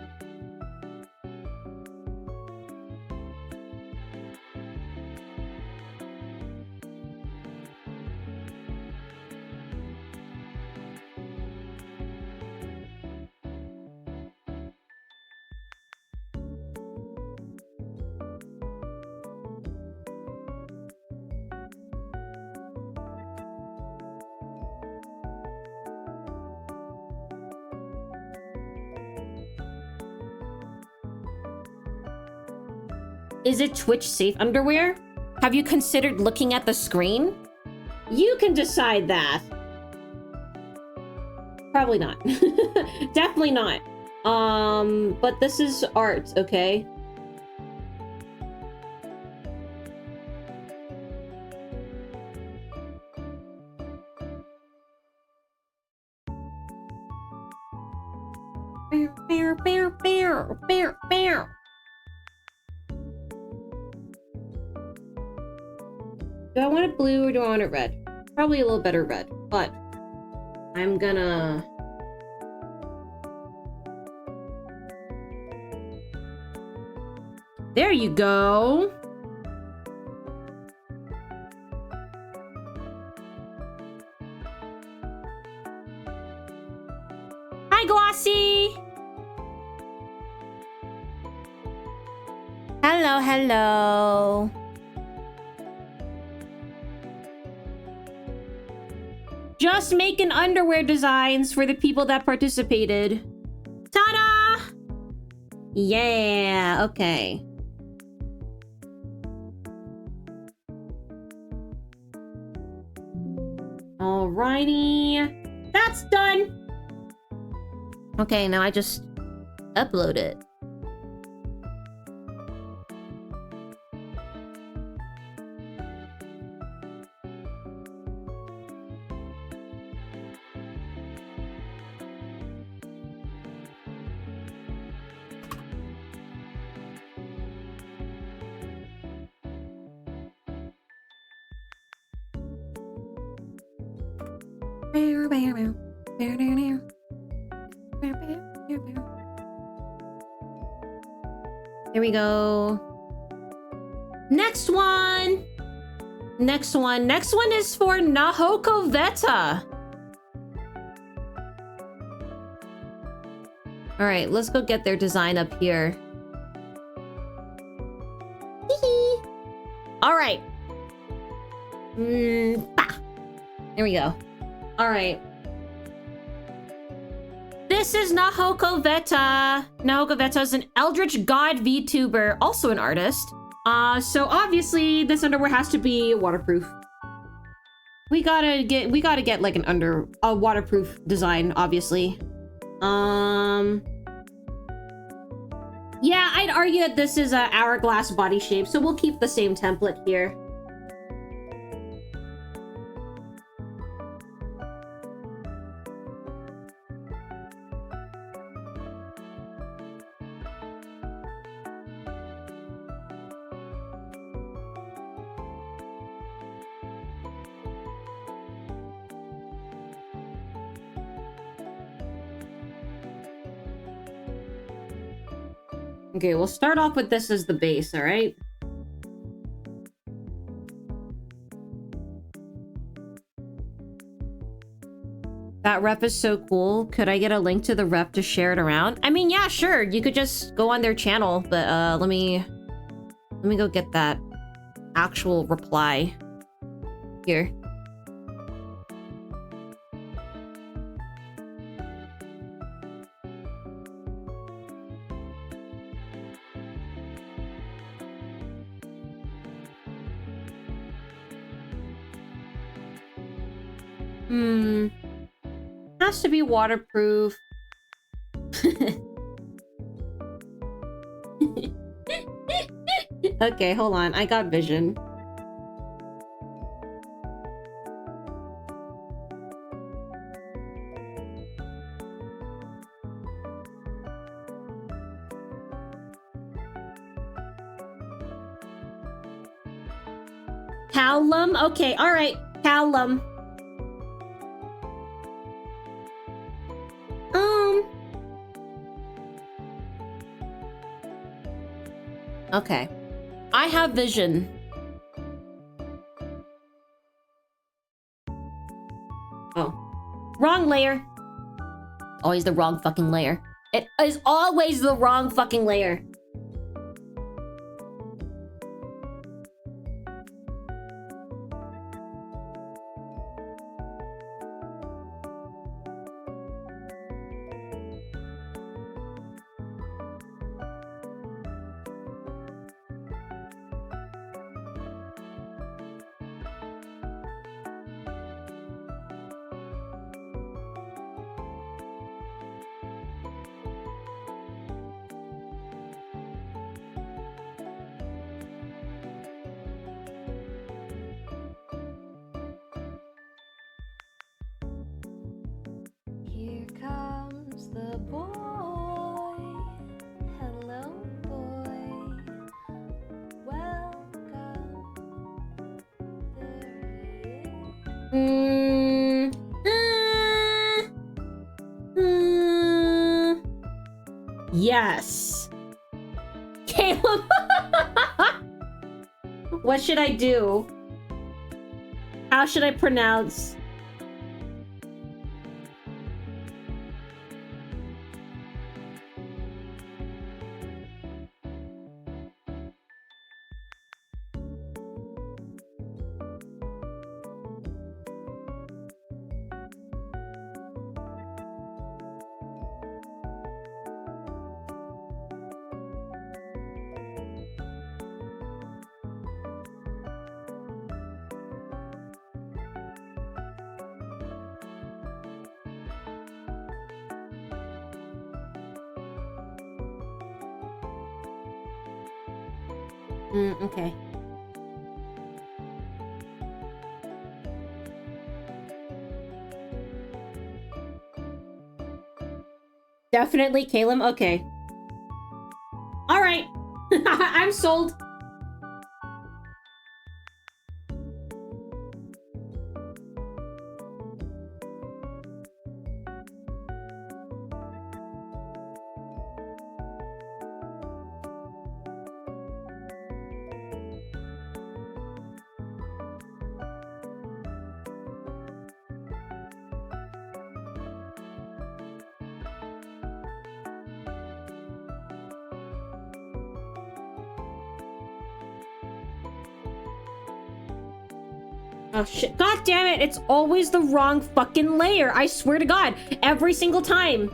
Is it Twitch safe underwear? Have you considered looking at the screen? You can decide that. Probably not. Definitely not. But this is art, okay? Bear, bear, bear, bear, bear. Do I want it blue or do I want it red? Probably a little better red, but I'm gonna... There you go. Hi, Glossy. Hello, hello. Just making underwear designs for the people that participated. Ta-da! Yeah, okay. Alrighty. That's done. Okay, now I just upload it. Here we go. Next one. Next one. Next one is for Nahoko Veta. All right, let's go get their design up here. All right. There we go. All right. This is Nahoko Veta. Nahoko Veta is an Eldritch God VTuber, also an artist. So obviously this underwear has to be waterproof. We gotta get like a waterproof design, obviously. Yeah, I'd argue that this is a hourglass body shape, so we'll keep the same template here. Okay, we'll start off with this as the base, all right? That rep is so cool. Could I get a link to the rep to share it around? I mean, yeah, sure. You could just go on their channel, but let me go get that actual reply here. Has to be waterproof. Okay, hold on. I got vision. Callum? Okay, alright. Callum. Okay. I have vision. Oh. Wrong layer. Always the wrong fucking layer. It is always the wrong fucking layer. Here comes the boy. Hello, boy. Welcome. There he is. Yes. Caleb. What should I do? How should I pronounce? Okay. Definitely Caleb. Okay. All right. I'm sold. Oh shit. God damn it. It's always the wrong fucking layer. I swear to God. Every single time.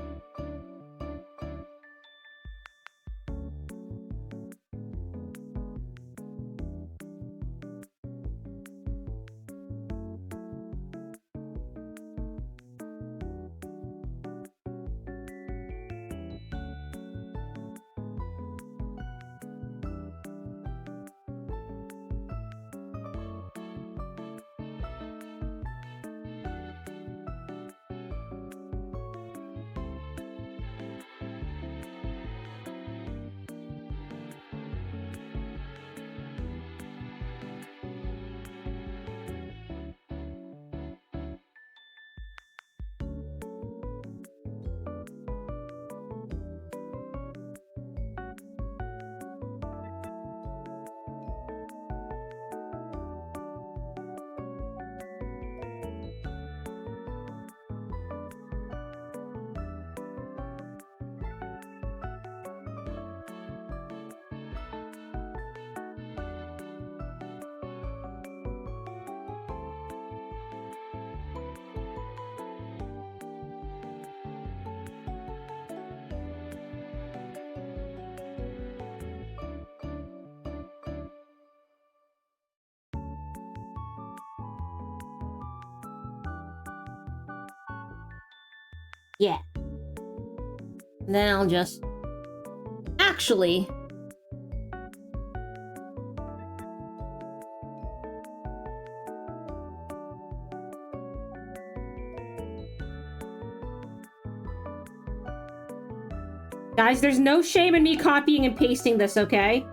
Yeah. Then I'll just... Actually... Guys, there's no shame in me copying and pasting this, okay?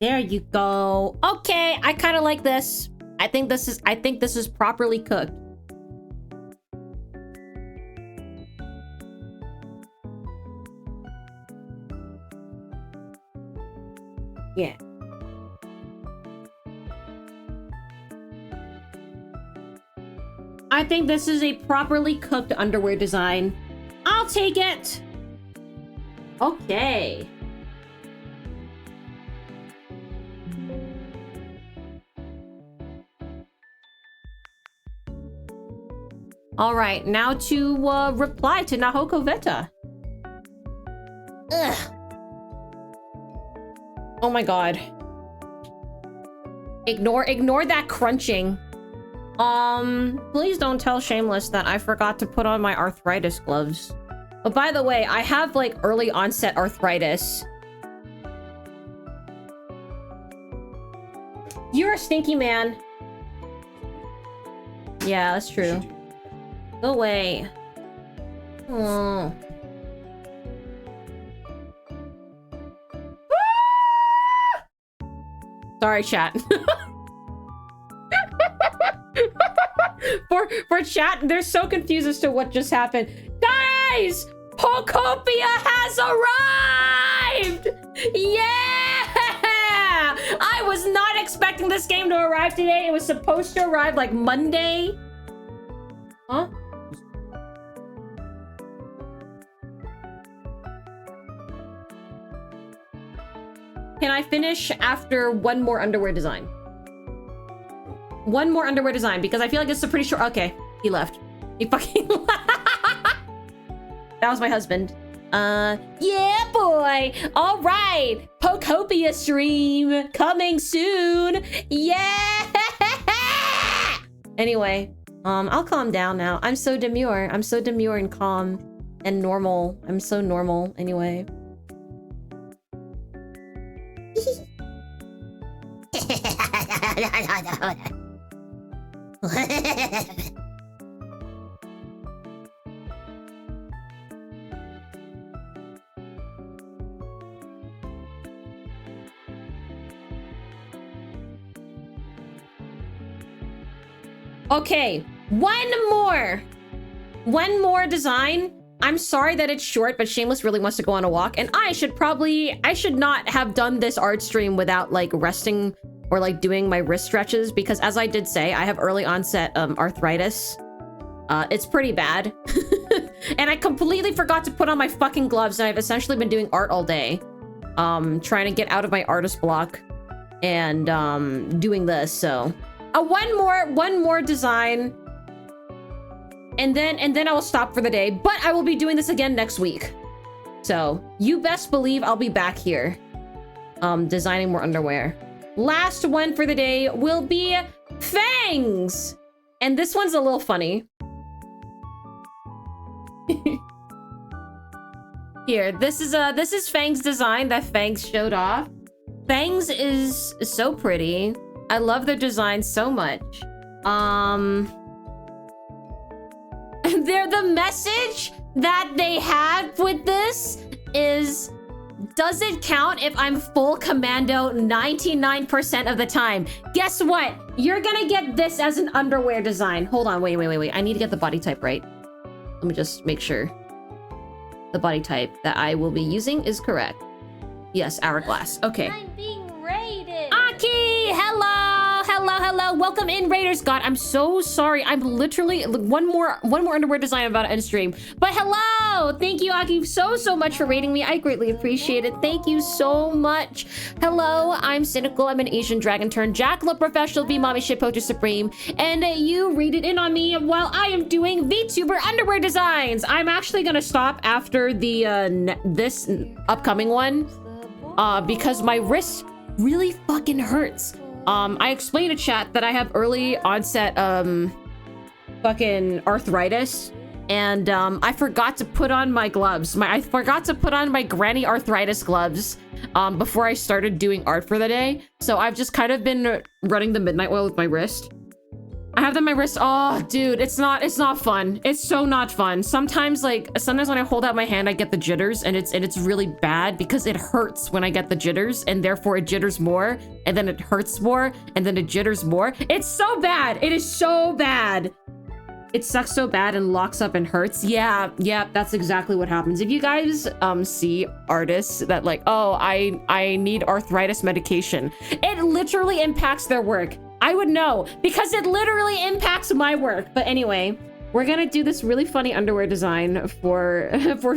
There you go. Okay, I kind of like this. I think this is properly cooked. Yeah. I think this is a properly cooked underwear design. I'll take it. Okay. All right, now to reply to Nahoko Veta. Ugh. Oh my god. Ignore that crunching. Please don't tell Shameless that I forgot to put on my arthritis gloves. But by the way, I have like early onset arthritis. You're a stinky man. Yeah, that's true. Go away. Oh. Sorry, chat. for chat, they're so confused as to what just happened. Guys! Pokopia has arrived! Yeah! I was not expecting this game to arrive today. It was supposed to arrive like Monday. Huh? Can I finish after one more underwear design? One more underwear design, because I feel like it's a pretty short... Okay, he left. He fucking left. That was my husband. Yeah, boy. All right. Pokopia stream coming soon. Yeah. Anyway, I'll calm down now. I'm so demure. I'm so demure and calm and normal. I'm so normal anyway. Okay, one more design. I'm sorry that it's short, but Shameless really wants to go on a walk, and I should not have done this art stream without like resting or like doing my wrist stretches, because as I did say, I have early onset arthritis. It's pretty bad. And I completely forgot to put on my fucking gloves, and I've essentially been doing art all day. Trying to get out of my artist block and doing this, so one more design, and then I will stop for the day, but I will be doing this again next week. So you best believe I'll be back here designing more underwear. Last one for the day will be fangs, and this one's a little funny. Here, this is Fang's design that Fangs showed off. Fangs is so pretty. I love their design so much. The message that they have with this is, does it count if I'm full commando 99% of the time? Guess what? You're gonna get this as an underwear design. Hold on, wait. I need to get the body type right. Let me just make sure the body type that I will be using is correct. Yes, hourglass. Okay. I'm being raided. Aki, hello. Welcome in, Raiders. God, I'm so sorry. I'm literally one more underwear design about to end stream. But hello, thank you, Aki, so much for raiding me. I greatly appreciate it. Thank you so much. Hello, I'm Cynical. I'm an Asian Dragon-Turned-Jackalope professional, V-Mommy Shitposter Supreme, and you read it in on me while I am doing VTuber underwear designs. I'm actually gonna stop after the this upcoming one because my wrist really fucking hurts. I explained to chat that I have early onset fucking arthritis, and I forgot to put on my gloves. I forgot to put on my granny arthritis gloves before I started doing art for the day. So I've just kind of been running the midnight oil with my wrist. I have them on my wrist. Oh, dude, it's not fun. It's so not fun. Sometimes when I hold out my hand, I get the jitters, and it's really bad because it hurts when I get the jitters, and therefore it jitters more, and then it hurts more, and then it jitters more. It's so bad. It is so bad. It sucks so bad and locks up and hurts. Yeah, that's exactly what happens. If you guys see artists that like, oh, I need arthritis medication, it literally impacts their work. I would know because it literally impacts my work. But anyway, we're gonna do this really funny underwear design for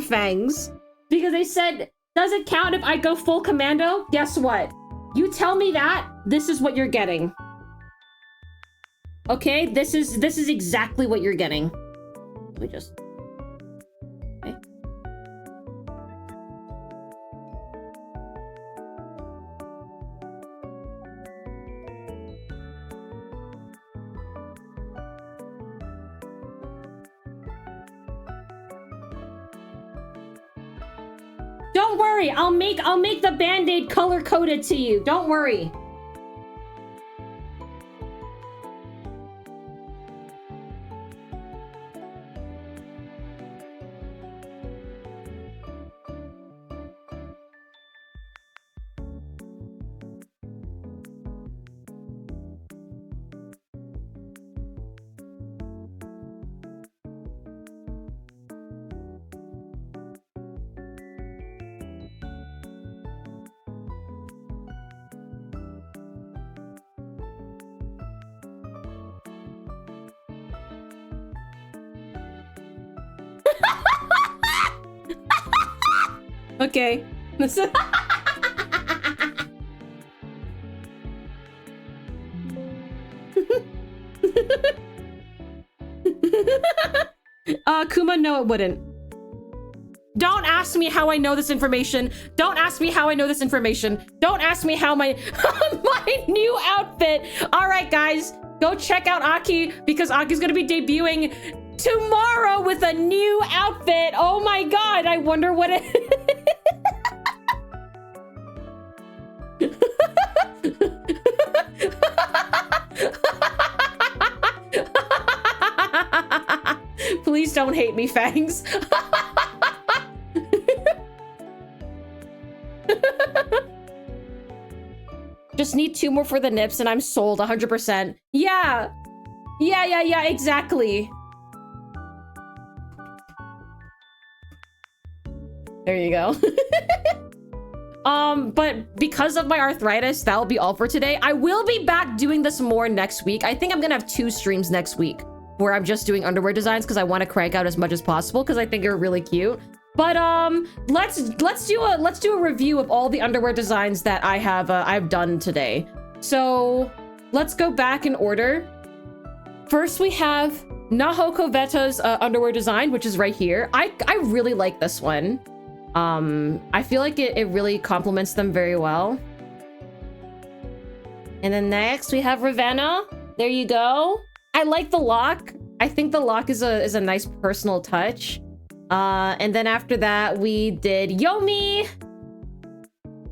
Fangs because they said, does it count if I go full commando? Guess what? You tell me that, this is what you're getting. Okay, this is exactly what you're getting. Let me just... Okay. Don't worry, I'll make the Band-Aid color-coded to you. Don't worry. Okay. Kuma, no, it wouldn't. Don't ask me how I know this information. Don't ask me how I know this information. Don't ask me how my my new outfit. All right, guys, go check out Aki because Aki's gonna be debuting tomorrow with a new outfit. Oh my god, I wonder what it Please don't hate me, Fangs. Just need 2 more for the nips and I'm sold 100%. Yeah, exactly. There you go. But because of my arthritis, that'll be all for today. I will be back doing this more next week. I think I'm gonna have 2 streams next week where I'm just doing underwear designs because I want to crank out as much as possible because I think they're really cute. But let's do a review of all the underwear designs that I've done today. So let's go back in order. First we have Nahoko Veta's underwear design, which is right here. I really like this one. I feel like it really complements them very well. And then next we have Ravenna. There you go. I like the lock. I think the lock is a nice personal touch. And then after that we did Yomi.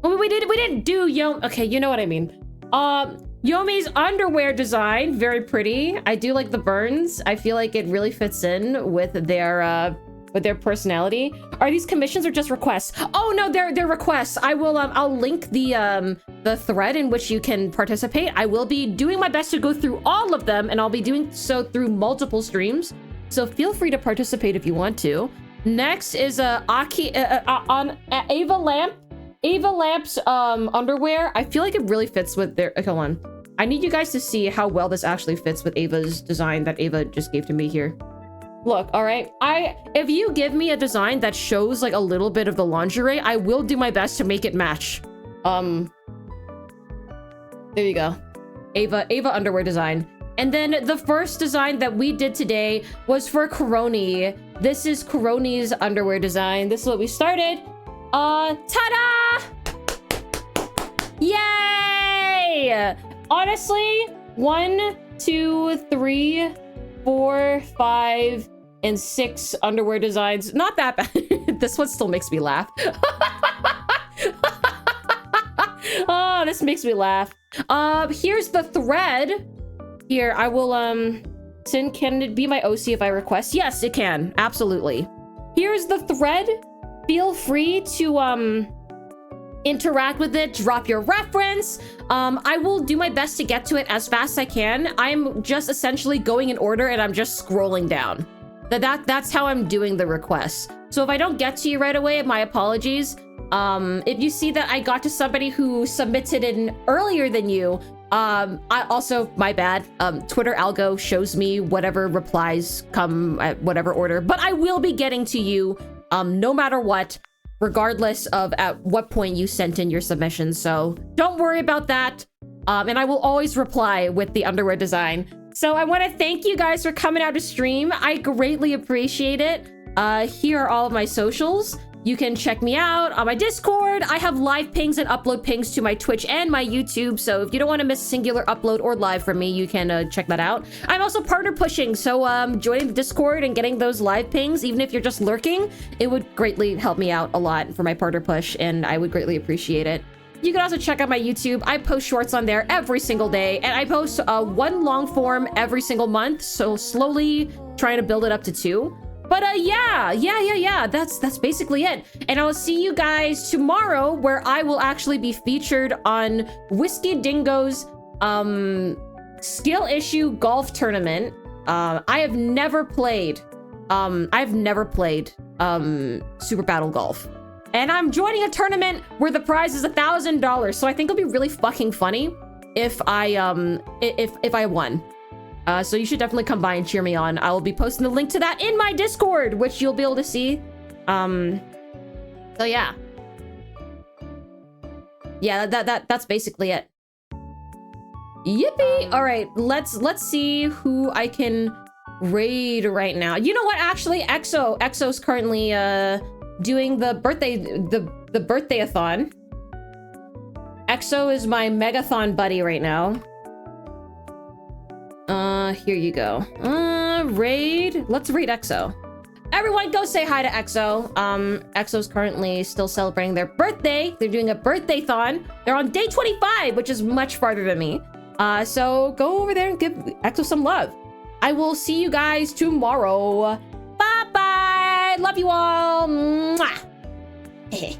Oh, we didn't do Yomi. Okay, you know what I mean. Yomi's underwear design, very pretty. I do like the burns. I feel like it really fits in with their personality. Are these commissions or just requests? Oh no, they're requests. I will I'll link the thread in which you can participate. I will be doing my best to go through all of them, and I'll be doing so through multiple streams. So feel free to participate if you want to. Next is Aki on Ava Lamp's underwear. I feel like it really fits with their. Hold on. I need you guys to see how well this actually fits with Ava's design that Ava just gave to me here. Look, all right. If you give me a design that shows like a little bit of the lingerie, I will do my best to make it match. There you go. Ava underwear design. And then the first design that we did today was for Koroni. This is Koroni's underwear design. This is what we started. Ta-da! Yay! Honestly, 1, 2, 3, 4, 5, and 6 underwear designs. Not that bad. This one still makes me laugh. Oh, this makes me laugh. Here's the thread. Here, I will, Sin, can it be my OC if I request? Yes, it can. Absolutely. Here's the thread. Feel free to, interact with it, drop your reference. I will do my best to get to it as fast as I can. I'm just essentially going in order and I'm just scrolling down. That's how I'm doing the requests. So if I don't get to you right away, my apologies. If you see that I got to somebody who submitted in earlier than you, I also, my bad. Twitter algo shows me whatever replies come at whatever order, but I will be getting to you, no matter what, regardless of at what point you sent in your submission. So don't worry about that. And I will always reply with the underwear design. So I want to thank you guys for coming out to stream. I greatly appreciate it. Here are all of my socials. You can check me out on my Discord. I have live pings and upload pings to my Twitch and my YouTube. So if you don't want to miss a singular upload or live from me, you can check that out. I'm also partner pushing. So joining the Discord and getting those live pings, even if you're just lurking, it would greatly help me out a lot for my partner push. And I would greatly appreciate it. You can also check out my YouTube. I post shorts on there every single day. And I post one long form every single month. So slowly trying to build it up to 2. But yeah, that's basically it. And I'll see you guys tomorrow, where I will actually be featured on Whiskey Dingo's skill issue golf tournament. I have never played Super Battle Golf. And I'm joining a tournament where the prize is $1,000. So I think it'll be really fucking funny if I won. So you should definitely come by and cheer me on. I will be posting the link to that in my Discord, which you'll be able to see. So yeah. Yeah, that's basically it. Yippee! All right, let's see who I can raid right now. You know what? Actually, Exo's currently doing the birthday-a-thon. Exo is my megathon buddy right now. Here you go. Raid. Let's raid EXO. Everyone go say hi to EXO. EXO's currently still celebrating their birthday. They're doing a birthday-thon. They're on day 25, which is much farther than me. So go over there and give EXO some love. I will see you guys tomorrow. Bye-bye. Love you all. Mwah.